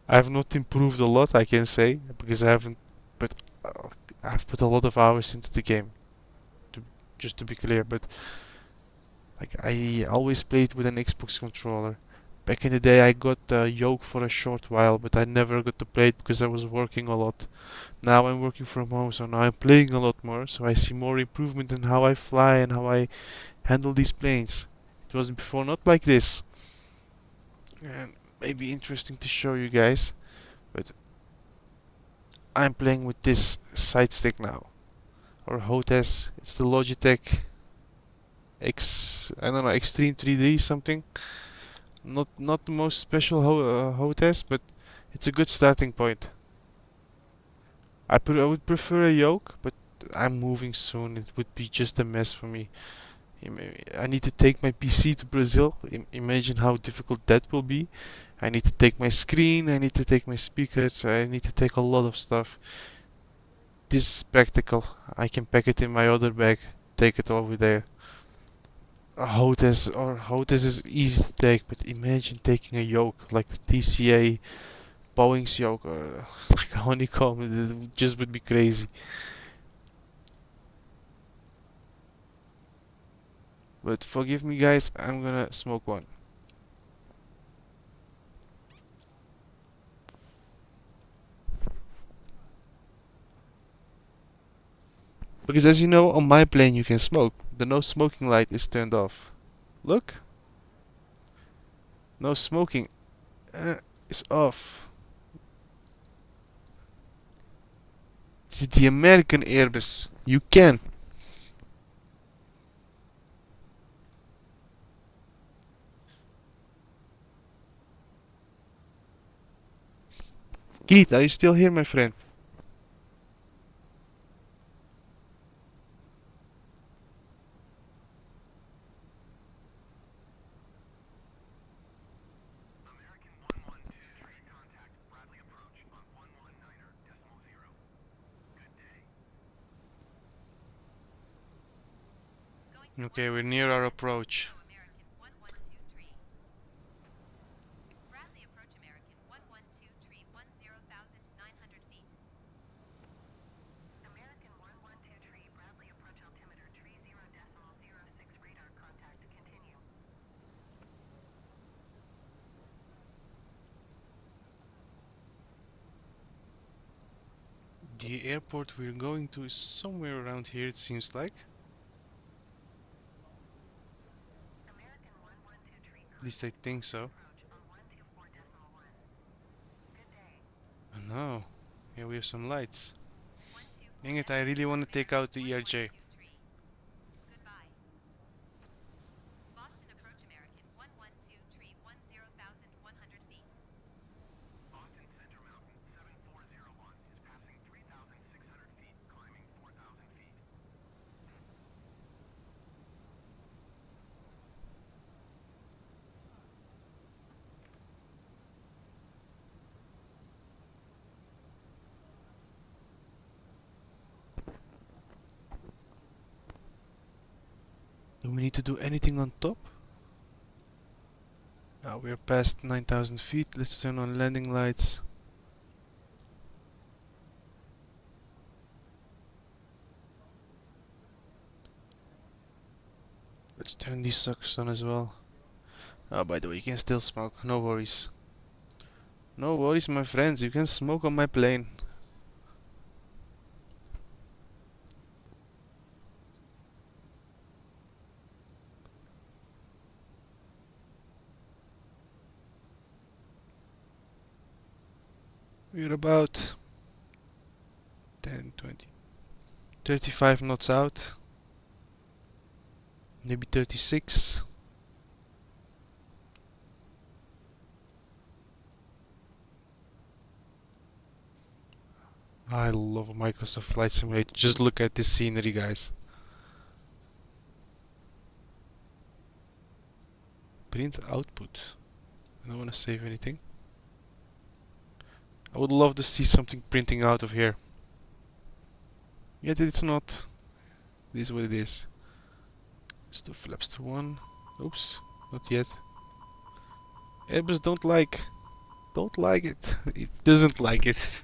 I have not improved a lot, I can say, because I haven't, but I've put a lot of hours into the game. To, just to be clear, but like I always played with an Xbox controller. Back in the day, I got a yoke for a short while, but I never got to play it because I was working a lot. Now I'm working from home, so now I'm playing a lot more. So I see more improvement in how I fly and how I handle these planes. It was before not like this. And maybe interesting to show you guys, but I'm playing with this side stick now, or HOTAS. It's the Logitech I don't know, Extreme 3D something. Not the most special HOTAS, but it's a good starting point. I would prefer a yoke, but I'm moving soon. It would be just a mess for me. I need to take my PC to Brazil. Imagine how difficult that will be. I need to take my screen, I need to take my speakers, I need to take a lot of stuff. This is practical. I can pack it in my other bag, take it over there. A HOTAS is easy to take, but imagine taking a yoke like the TCA, Boeing's yoke, or like a honeycomb. It just would be crazy. But forgive me, guys, I'm gonna smoke one. Because as you know, on my plane you can smoke. The no smoking light is turned off. Look, no smoking is off. It's the American Airbus. You can. Keith, are you still here, my friend? American 1123, contact Bradley approach on 119.0. Good day. Going to Okay, we're near our approach. American 1123. Bradley approach American 1123, 10,900 feet. American 1123, Bradley approach altimeter 30.06 radar contact. Continue. The airport we're going to is somewhere around here, it seems like. American 1123, At least I think so. approach on 124.1. Good day. Oh no. Here we have some lights. 124. Dang it, I really want to take out the ERJ. 1123. Goodbye. Boston approach American 1123, 10,100 feet. Boston Center Mountain 7401 is passing 3,600 feet, climbing 4,000 feet. Do we need to do anything on top? Now we're past 9,000 feet. Let's turn on landing lights. Let's turn these suckers on as well. Oh, by the way, you can still smoke. No worries. No worries, my friends. You can smoke on my plane. We're about 10, 20, 35 knots out. Maybe 36. I love Microsoft Flight Simulator. Just look at this scenery, guys. Print output. I don't want to save anything. I would love to see something printing out of here. Yet it's not. This is what it is. Let's do flaps to 1. Oops, not yet. Airbus don't like it. It doesn't like it.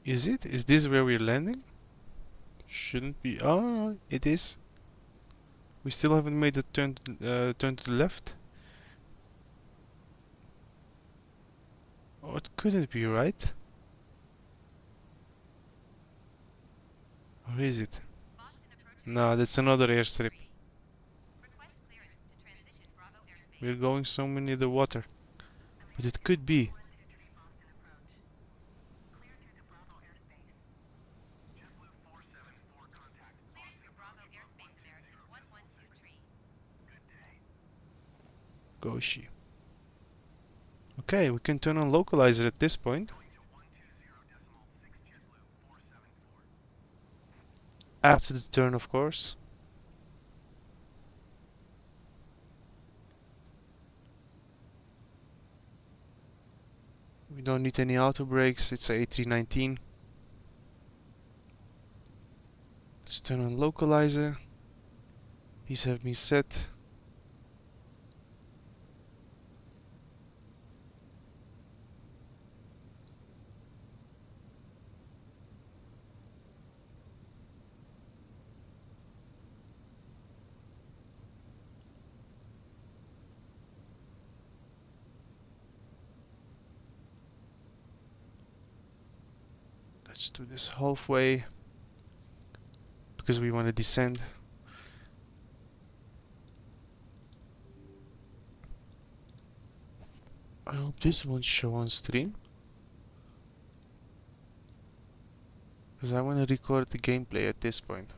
Is it? Is this where we're landing? Shouldn't be. Oh, it is. We still haven't made a turn to the left. Oh, it couldn't be, right? Or is it? Boston approach No, that's another airstrip. Request clearance to transition Bravo airspace. We're going somewhere near the water. But it could be. 123 Boston approach. Clear through the Bravo airspace. JetBlue 474 contact Clearing through Bravo airspace American 1123. Good day. Goshi. Okay, we can turn on localizer at this point. Going to 120.6 JetBlue 474. After the turn, of course. We don't need any auto brakes. It's a A319. Let's turn on localizer. These have been set. Let's do this halfway because we want to descend. I hope this won't show on stream, because I want to record the gameplay at this point.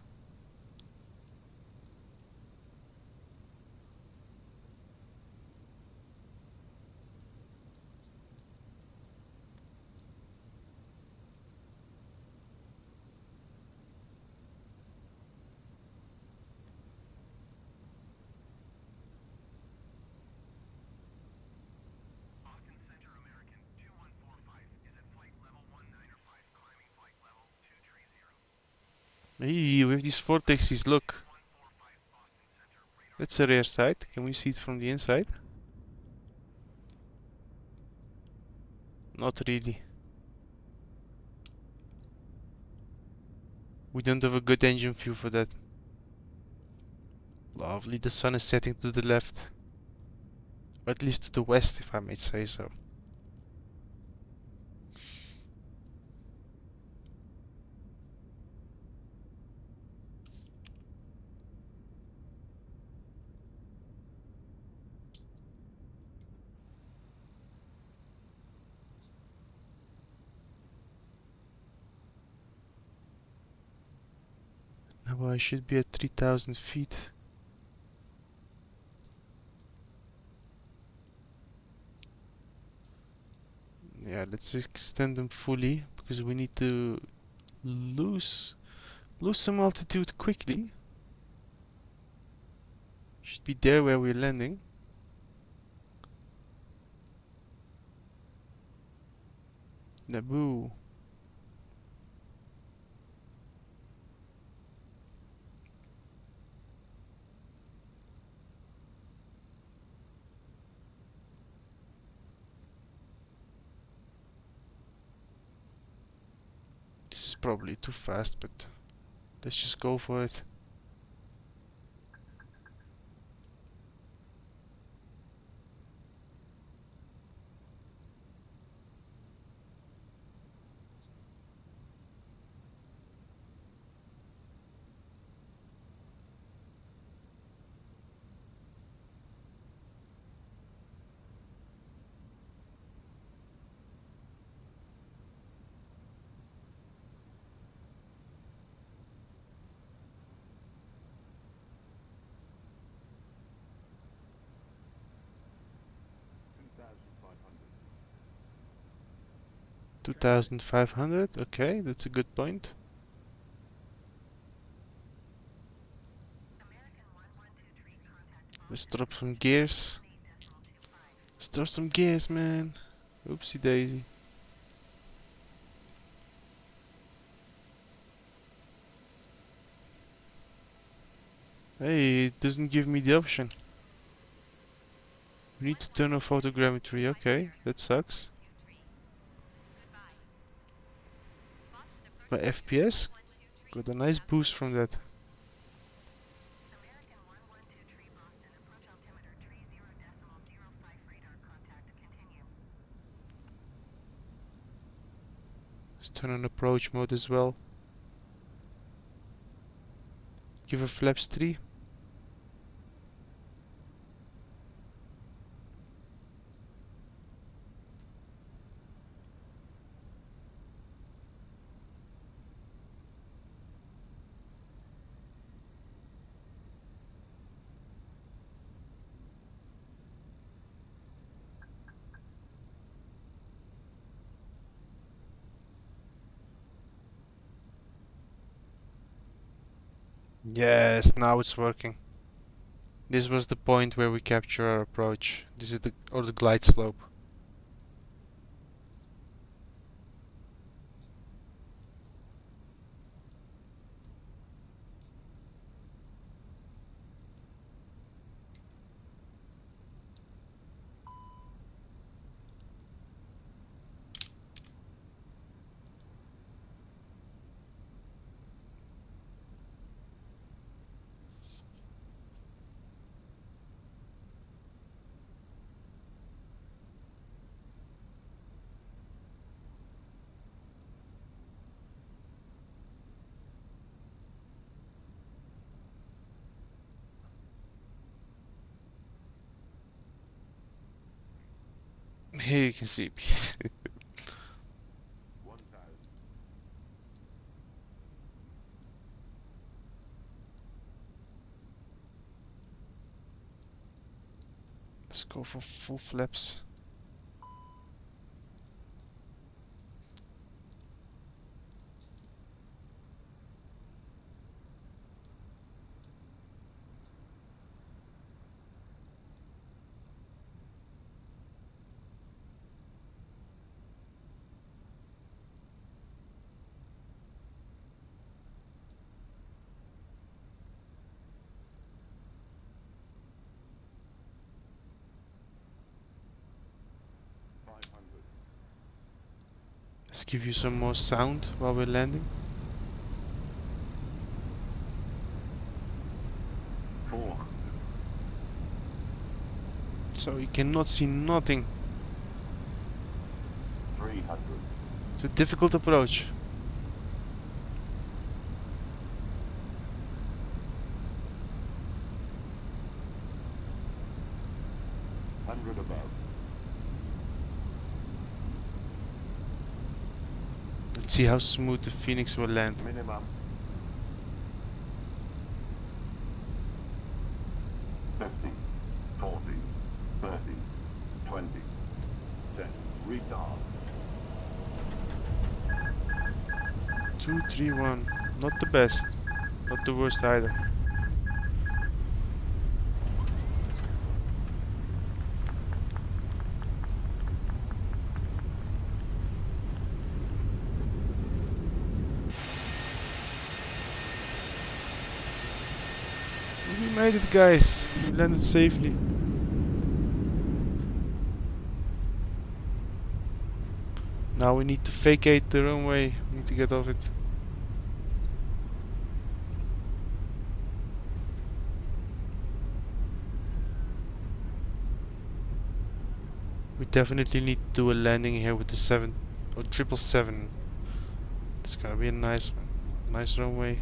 Boston Center American 2145 is at flight level 195, climbing flight level 230. Hey, with these vortexes, look. 145 Boston Center radar. That's a rear side. Can we see it from the inside? Not really. We don't have a good engine view for that. Lovely, the sun is setting to the left. Or at least to the west, if I may say so. Now I should be at 3000 feet. Yeah, let's extend them fully, because we need to lose some altitude quickly. Should be there where we're landing. Naboo. probably too fast, but let's just go for it. $2,500. Okay, that's a good point. Let's drop some gears. Let's drop some gears, man. Oopsie daisy. Hey, it doesn't give me the option. We need to turn off photogrammetry. Okay, that sucks. My FPS got a nice boost from that. American 112 Boston, approach altimeter 30.05 radar contact, continue. Let's turn on approach mode as well. Give her flaps 3. Yes, now it's working. This was the point where we capture our approach. This is the glide slope. Here you can see. Let's go for full flaps. Let's give you some more sound while we're landing. 400. So you cannot see nothing. 300. It's a difficult approach. 100 above. Let's see how smooth the Phoenix will land. Minimum. 50, 40, 30, 20, 10. Retard. 2, 3, 1. Not the best. Not the worst either. We made it, guys. We landed safely. Now we need to vacate the runway. We need to get off it. We definitely need to do a landing here with the 777. It's gonna be a nice one. Nice runway.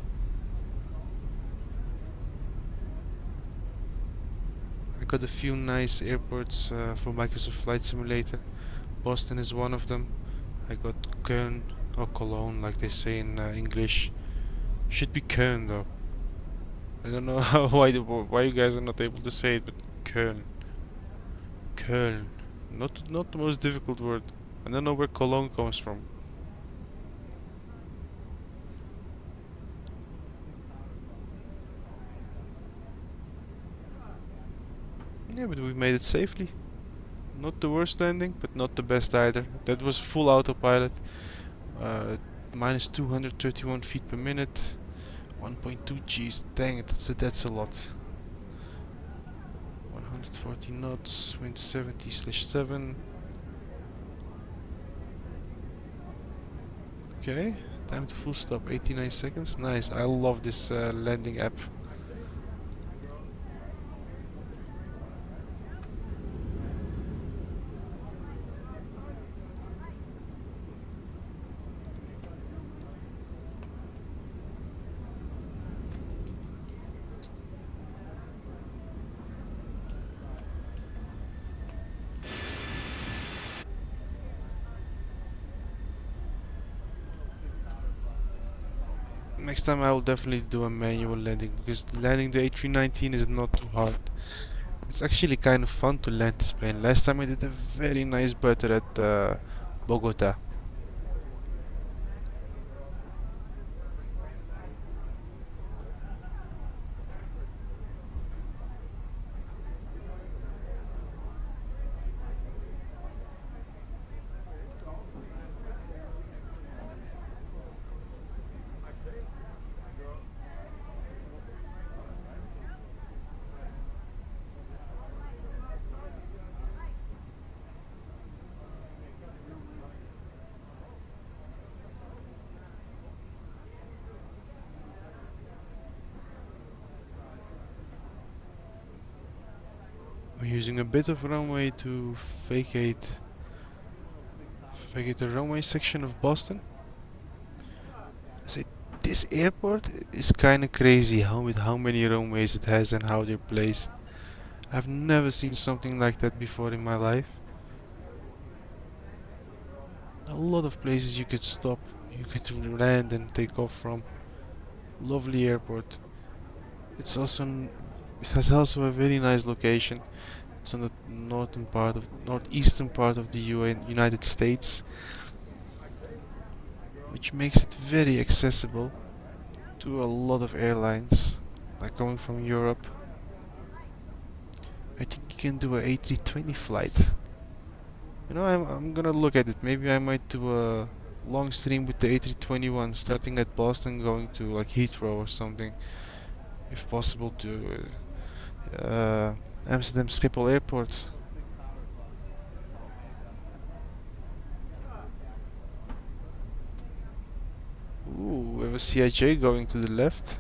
I got a few nice airports for Microsoft Flight Simulator. Boston is one of them. I got Köln or Cologne, like they say in English. Should be Köln though. I don't know why you guys are not able to say it, but Köln. Köln. Not the most difficult word. I don't know where Cologne comes from. Yeah, but we made it safely. Not the worst landing, but not the best either. That was full autopilot. Uh, minus 231 feet per minute. 1.2 Gs. Dang it, that's a lot. 140 knots. Wind 70/7. Okay, time to full stop. 89 seconds. Nice. I love this landing app. Next time I will definitely do a manual landing, because landing the A319 is not too hard. It's actually kind of fun to land this plane. Last time I did a very nice butter at Bogota. We're using a bit of runway to vacate the runway section of Boston. I say this airport is kinda crazy with how many runways it has and how they're placed. I've never seen something like that before in my life. A lot of places you could stop, you could land and take off from. Lovely airport. It has also a very nice location. It's on the northeastern part of the United States, which makes it very accessible to a lot of airlines, like coming from Europe. I think you can do a A320 flight. You know, I'm gonna look at it. Maybe I might do a long stream with the A321, starting at Boston, going to like Heathrow or something, if possible, to Amsterdam Schiphol Airport. Ooh, we have a CIJ going to the left.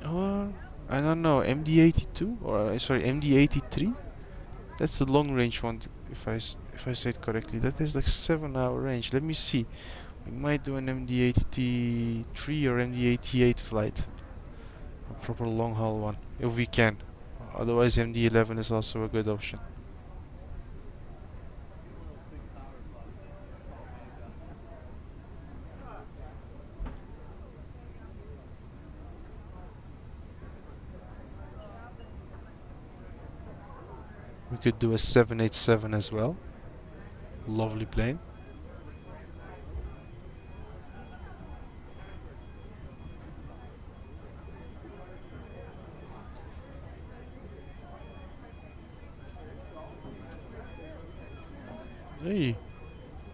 Or I don't know, MD82 or sorry, MD83. That's the long range one, if I say it correctly. That is like 7-hour range. Let me see. We might do an MD83 or MD88 flight, a proper long haul one, if we can. Otherwise, MD11 is also a good option. We could do a 787 as well. Lovely plane. Hey,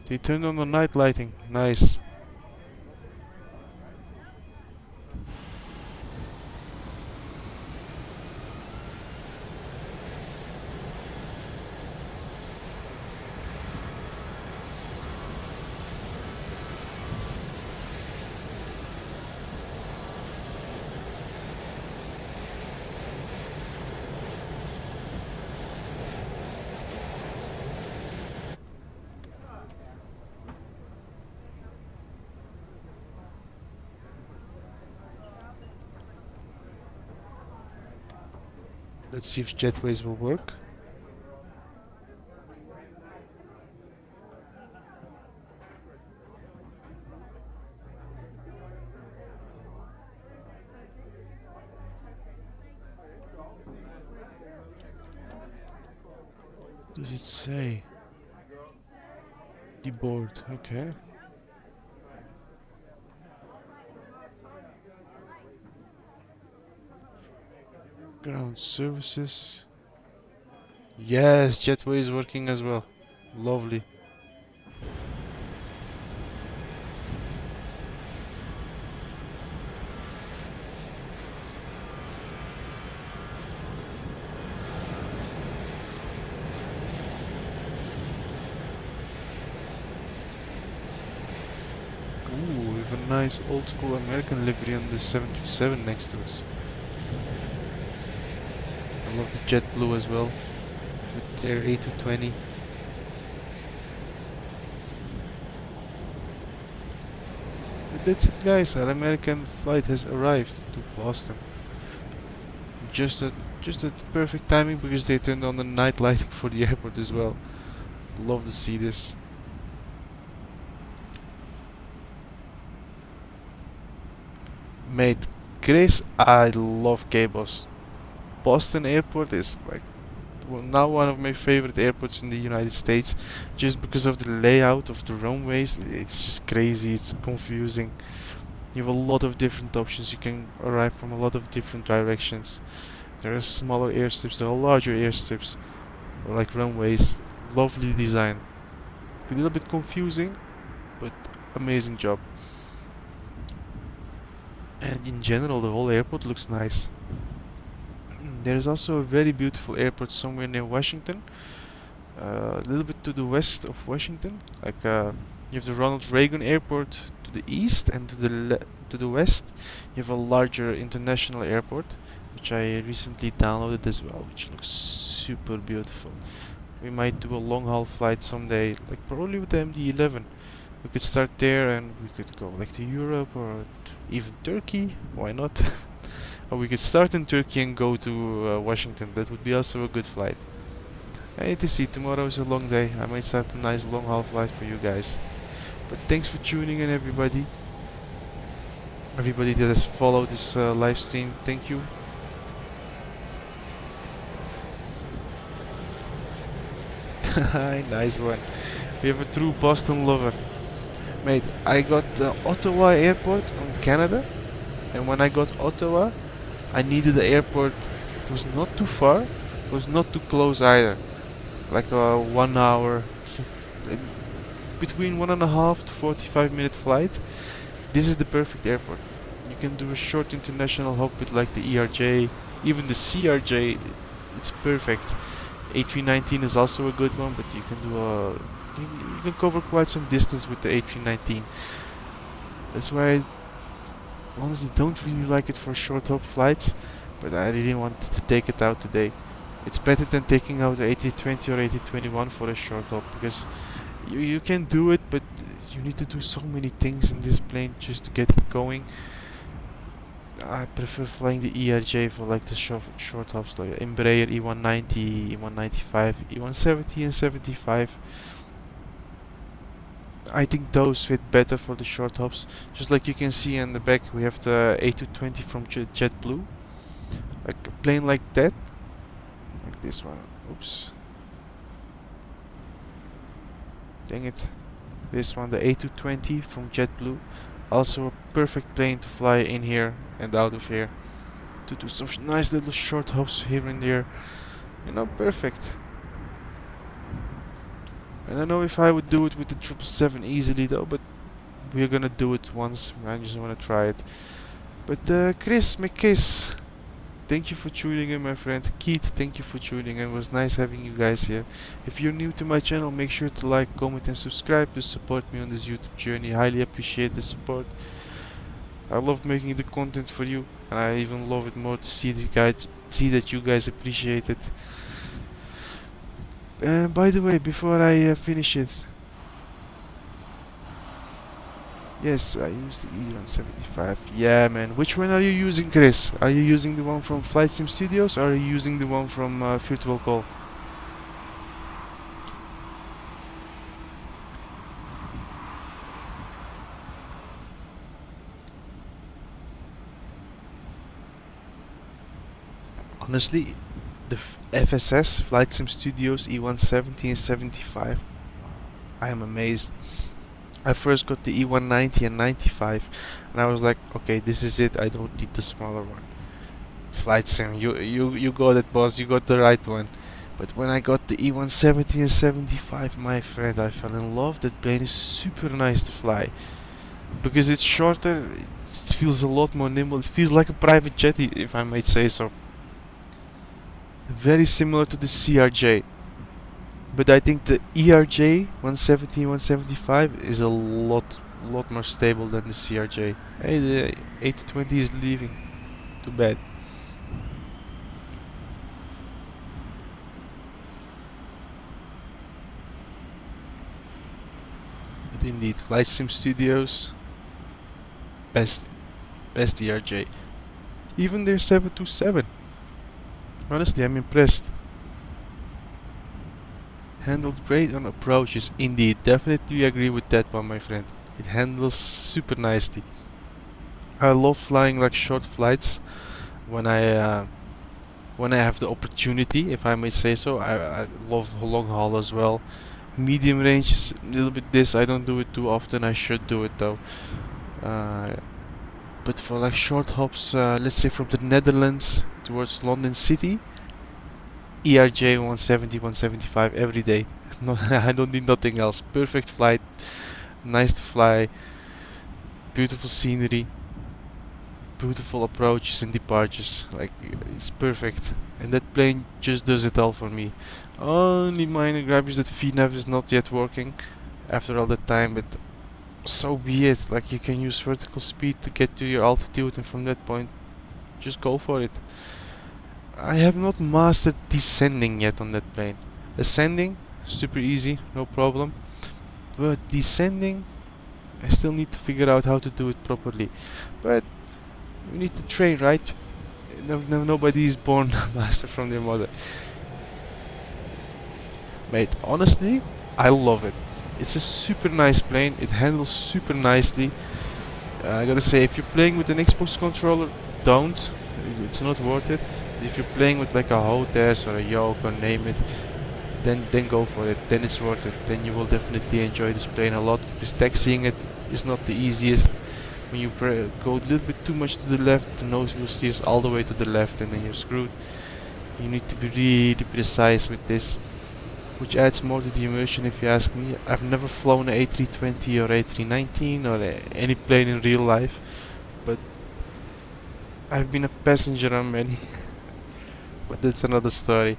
they turned on the night lighting. Nice. Let's see if jetways will work. Does it say? Deboard, okay. Ground services. Yes, jetway is working as well. Lovely. Ooh, we have a nice old school American livery on the 737 next to us. I love the jet blue as well, with their A220. But that's it guys, our American flight has arrived to Boston. Just at perfect timing because they turned on the night lighting for the airport as well. Love to see this. Mate, Chris, I love KBOS. Boston Airport is like now one of my favorite airports in the United States, just because of the layout of the runways. It's just crazy. It's confusing. You have a lot of different options. You can arrive from a lot of different directions. There are smaller airstrips. There are larger airstrips, or like runways. Lovely design. A little bit confusing, but amazing job. And in general, the whole airport looks nice. There is also a very beautiful airport somewhere near Washington, a little bit to the west of Washington. Like you have the Ronald Reagan Airport to the east, and to the west, you have a larger international airport, which I recently downloaded as well, which looks super beautiful. We might do a long haul flight someday, like probably with the MD-11. We could start there and we could go like to Europe or even Turkey. Why not? Or we could start in Turkey and go to Washington. That would be also a good flight. I need to see. Tomorrow is a long day. I might start a nice long haul flight for you guys. But thanks for tuning in, everybody. Everybody that has followed this live stream, thank you. Nice one. We have a true Boston lover. Mate, I got Ottawa Airport on Canada, and when I got Ottawa, I needed the airport. It was not too far, it was not too close either. Like a 1 hour, between 1.5 to 45-minute flight. This is the perfect airport. You can do a short international hop with like the ERJ, even the CRJ. It's perfect. A319 is also a good one, but you can do you can cover quite some distance with the A319. That's why I honestly don't really like it for short hop flights, but I really wanted to take it out today. It's better than taking out the A320 or A321 for a short hop, because you can do it, but you need to do so many things in this plane just to get it going. I prefer flying the ERJ for like the short hops, like Embraer E190, E195, E170 and 75. I think those fit better for the short hops. Just like you can see on the back, we have the A220 from JetBlue. Like a plane like that. Like this one. Oops. Dang it. This one, the A220 from JetBlue. Also a perfect plane to fly in here and out of here. To do some nice little short hops here and there. You know, perfect. I don't know if I would do it with the 777 easily though, but we're gonna do it once. I just wanna try it. But Chris McKiss, thank you for tuning in, my friend. Keith, thank you for tuning in. It was nice having you guys here. If you're new to my channel, make sure to like, comment and subscribe to support me on this YouTube journey. Highly appreciate the support. I love making the content for you, and I even love it more to see that you guys appreciate it. By the way, before I finish it, Yes, I use the E175. Yeah, man. Which one are you using, Chris? Are you using the one from Flight Sim Studios or are you using the one from Virtual Call? Honestly, the FSS, Flight Sim Studios E170 and 75, I am amazed. I first got the E190 and 95, and I was like, okay, this is it. I don't need the smaller one. Flight Sim, you got it, boss. You got the right one. But when I got the E170 and 75, my friend, I fell in love. That plane is super nice to fly because it's shorter. It feels a lot more nimble. It feels like a private jet, if I might say so. Very similar to the CRJ. But I think the ERJ 170 175 is a lot more stable than the CRJ. Hey, the A220 is leaving. Too bad. But indeed, Flight Sim Studios, best ERJ. Even their 727. Honestly, I'm impressed. Handled great on approaches. Indeed, definitely agree with that one, my friend. It handles super nicely. I love flying like short flights when I have the opportunity, if I may say so. I love long haul as well. Medium range is a little bit this. I don't do it too often. I should do it though. Uh, but for like short hops, let's say from the Netherlands towards London City, ERJ 170, 175 every day. No, I don't need nothing else. Perfect flight, nice to fly, beautiful scenery, beautiful approaches and departures. Like it's perfect, and that plane just does it all for me. Only minor gripe is that VNAV is not yet working after all that time, but so be it. Like you can use vertical speed to get to your altitude, and from that point, just go for it. I have not mastered descending yet on that plane. Ascending, super easy, no problem. But descending, I still need to figure out how to do it properly. But we need to train, right? Nobody is born master from their mother. Mate, honestly, I love it. It's a super nice plane. It handles super nicely. I gotta say, if you're playing with an Xbox controller, don't. It's not worth it. If you're playing with like a HOTAS or a Yoke or name it, then go for it. Then it's worth it. Then you will definitely enjoy this plane a lot. Because taxiing it is not the easiest. When you go a little bit too much to the left, the nose wheel steers all the way to the left, and then you're screwed. You need to be really precise with this, which adds more to the immersion if you ask me. I've never flown an A320 or A319 or any plane in real life, but I've been a passenger on many. But that's another story.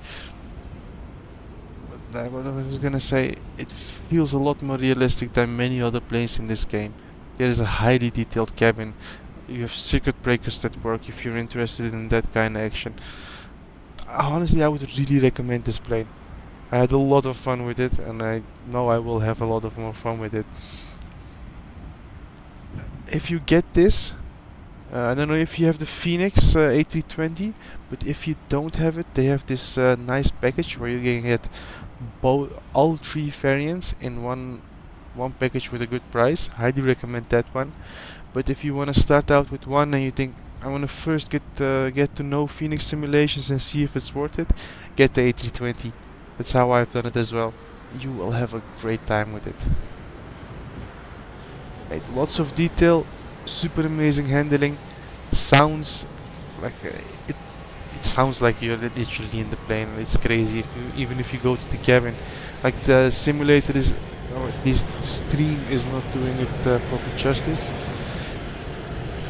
But what I was gonna say, it feels a lot more realistic than many other planes in this game. There is a highly detailed cabin. You have circuit breakers that work if you're interested in that kind of action. Honestly, I would really recommend this plane. I had a lot of fun with it, and I know I will have a lot of more fun with it. If you get this, I don't know if you have the Fenix A320, but if you don't have it, they have this nice package where you can get all three variants in one package with a good price. Highly recommend that one. But if you want to start out with one and you think I want to first get to know Phoenix simulations and see if it's worth it, get the A320. That's how I've done it as well. You will have a great time with it. Right, lots of detail, super amazing handling, sounds like it. It sounds like you're literally in the plane. It's crazy. Even if you go to the cabin, like the simulator is, or at least the stream is not doing it proper justice.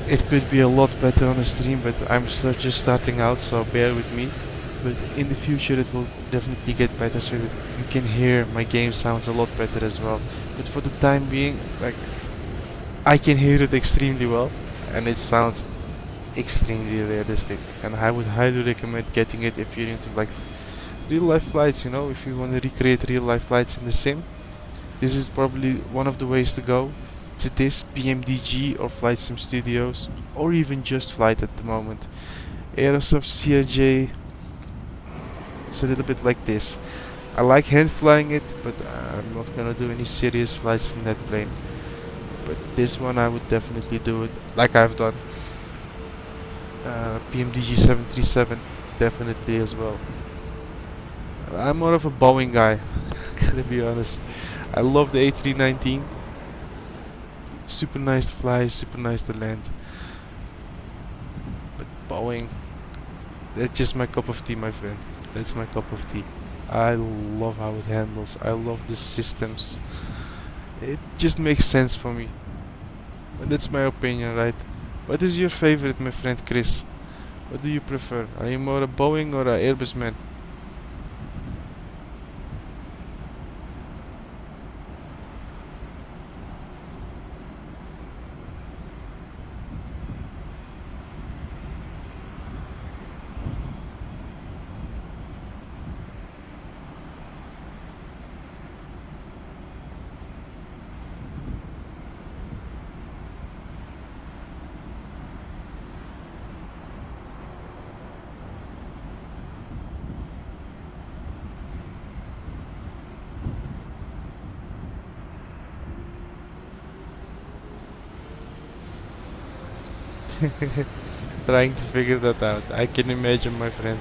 It could be a lot better on the stream, but I'm just starting out, so bear with me. But in the future it will definitely get better, so you can hear my game sounds a lot better as well. But for the time being, like, I can hear it extremely well, and it sounds extremely realistic. And I would highly recommend getting it if you're into like real life flights, if you want to recreate real life flights in the sim. This is probably one of the ways to go. it's this PMDG or Flight Sim Studios, or even just Flight at the moment. Aerosoft CRJ, it's a little bit like this. I like hand flying it, but I'm not gonna do any serious flights in that plane. But this one I would definitely do it, like I've done. PMDG 737, definitely as well. I'm more of a Boeing guy, gotta be honest. I love the A319. Super nice to fly, super nice to land. But Boeing, that's just my cup of tea, my friend. That's my cup of tea. I love how it handles. I love the systems. It just makes sense for me. But that's my opinion, right? What is your favorite, my friend Chris? What do you prefer? Are you more a Boeing or a Airbus man? Trying to figure that out. I can imagine, my friend.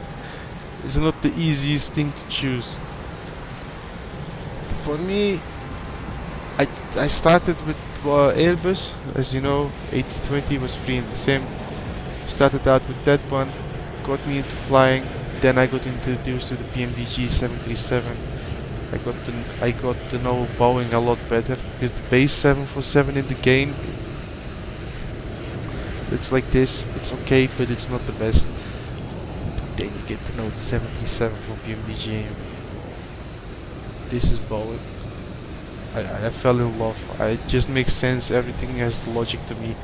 It's not the easiest thing to choose. For me, I started with Airbus. As you know, A320 was free in the sim. Started out with that one, got me into flying. Then I got introduced to the PMDG 737. I got to know Boeing a lot better because the base 747 in the game, it's like this. It's okay, but it's not the best. Then you get to know the 737 from PMDG. This is Boeing. I fell in love. It just makes sense. Everything has logic to me.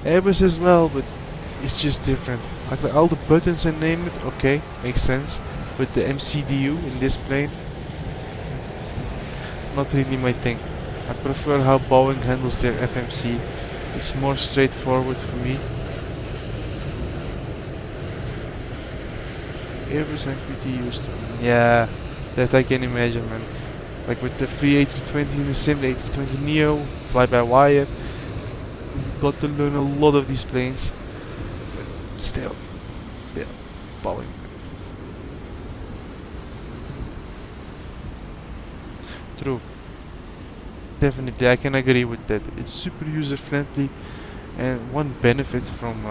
Airbus as well, but it's just different. Like all the buttons and name it, okay, makes sense. But the MCDU in this plane, not really my thing. I prefer how Boeing handles their FMC. It's more straightforward for me. Airbus and QT used to. Yeah, that I can imagine, man. Like with the free A320 in the sim, the A320 Neo, fly by wire. Got to learn a lot of these planes. But still, yeah, Boeing. True. Definitely, I can agree with that. It's super user friendly, and one benefit from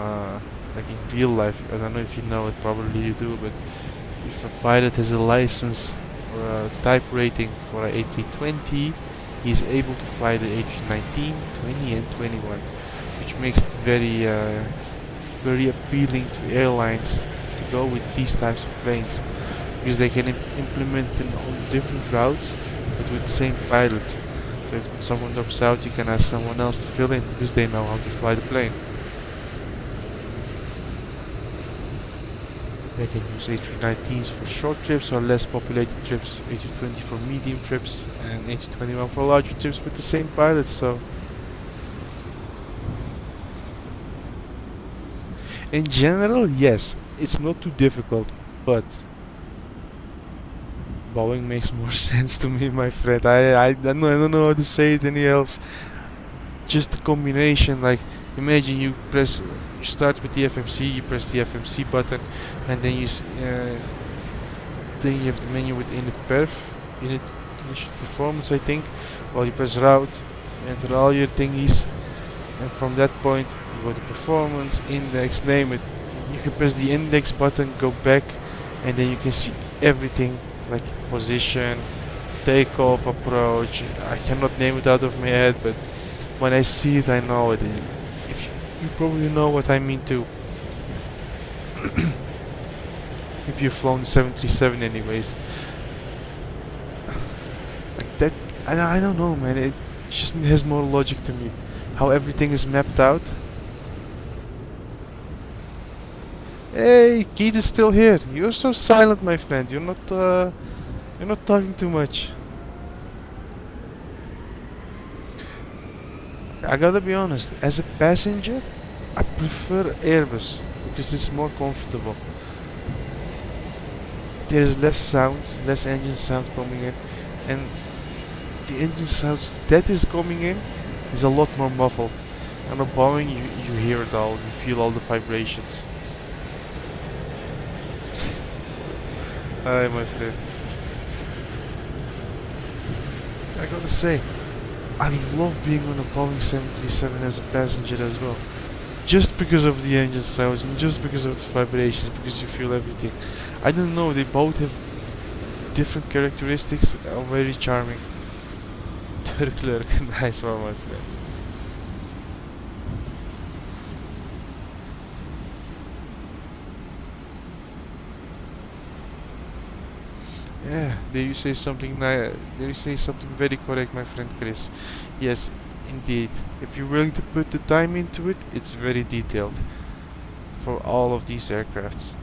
like in real life, I don't know if you know it, probably you do, but if a pilot has a license or a type rating for an A320, he's able to fly the A319, 20 and 21, which makes it very appealing to airlines to go with these types of planes, because they can implement them on different routes, but with the same pilot. So if someone drops out, you can ask someone else to fill in, because they know how to fly the plane. They can use A319s for short trips or less populated trips, A320 for medium trips, and A321 for larger trips with the same pilot, so... In general, yes, it's not too difficult, but... Boeing makes more sense to me, my friend. I don't know how to say it any else. Just the combination, like, imagine you start with the FMC, you press the FMC button, and then then you have the menu with init initial performance, I think. Well, you press route, enter all your thingies, and from that point you go to performance, index, name it. You can press the index button, go back, and then you can see everything, like position, takeoff, approach. I cannot name it out of my head, but when I see it, I know it. You probably know what I mean too. If you've flown the 737 anyways. Like that, I don't know, man. It just has more logic to me. How everything is mapped out. Hey, Keith is still here. You're so silent, my friend. You're not talking too much. I gotta be honest, as a passenger, I prefer Airbus because it's more comfortable. There's less sound, less engine sound coming in, and the engine sound that is coming in is a lot more muffled. On a Boeing, you hear it all, you feel all the vibrations. Hi, my friend. I gotta say, I love being on a Boeing 737 as a passenger as well. Just because of the engine sounds and just because of the vibrations, because you feel everything. I don't know, they both have different characteristics, are very charming. Turklerk, nice one, my friend. Yeah, there you say something there you say something very correct, my friend Chris. Yes, indeed. If you're willing to put the time into it, it's very detailed for all of these aircrafts.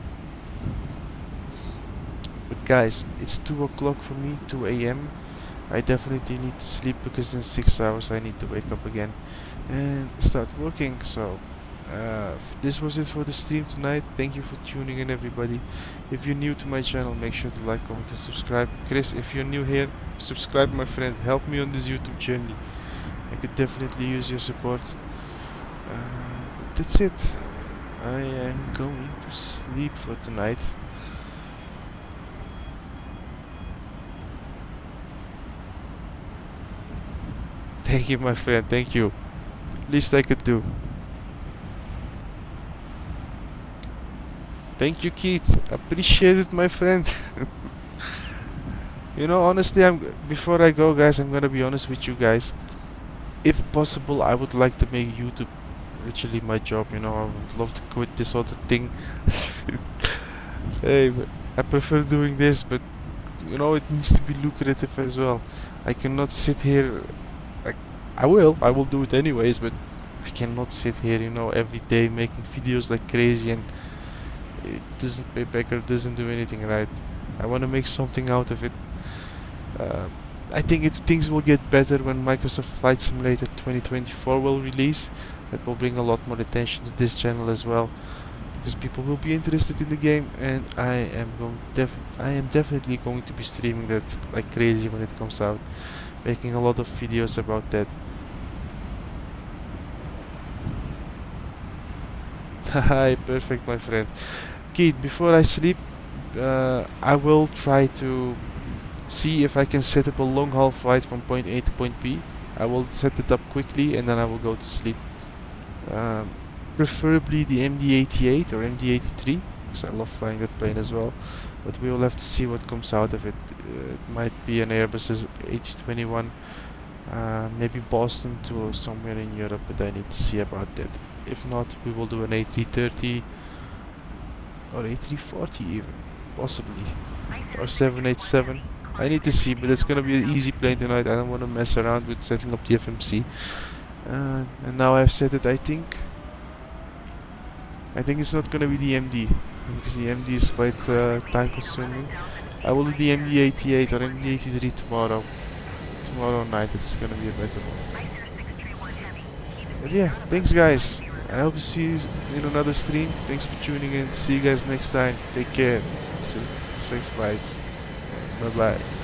But guys, it's 2 o'clock for me, 2 a.m. I definitely need to sleep because in 6 hours I need to wake up again and start working. So this was it for the stream tonight. Thank you for tuning in, everybody. If you're new to my channel, make sure to like, comment and subscribe. Chris, if you're new here, subscribe, my friend. Help me on this YouTube journey. I could definitely use your support. But that's it. I am going to sleep for tonight. Thank you, my friend. Thank you. Least I could do. Thank you, Keith. Appreciate it, my friend. You know, honestly, before I go, guys, I'm gonna be honest with you guys. If possible, I would like to make YouTube literally my job. You know, I would love to quit this other thing. Hey, but I prefer doing this, but you know, it needs to be lucrative as well. I cannot sit here. Like, I will do it anyways, but I cannot sit here, you know, every day making videos like crazy and it doesn't pay back or doesn't do anything right. I want to make something out of it. I think things will get better when Microsoft Flight Simulator 2024 will release. That will bring a lot more attention to this channel as well, because people will be interested in the game, and I am definitely going to be streaming that like crazy when it comes out, making a lot of videos about that. Haha, perfect, my friend. Keith, before I sleep, I will try to see if I can set up a long haul flight from point A to point B. I will set it up quickly and then I will go to sleep. Preferably the MD-88 or MD-83, because I love flying that plane as well. But we will have to see what comes out of it. It might be an Airbus A321, maybe Boston to somewhere in Europe, but I need to see about that. If not, we will do an A330 or A340 even, possibly, or 787. I need to see, but it's gonna be an easy plane tonight. I don't want to mess around with setting up the FMC. And now I've set it, I think it's not gonna be the MD, because the MD is quite time consuming. I will do the MD-88 or MD-83 tomorrow night. It's gonna be a better one. But yeah, thanks guys. I hope to see you in another stream. Thanks for tuning in. See you guys next time. Take care. Safe flights. Bye bye.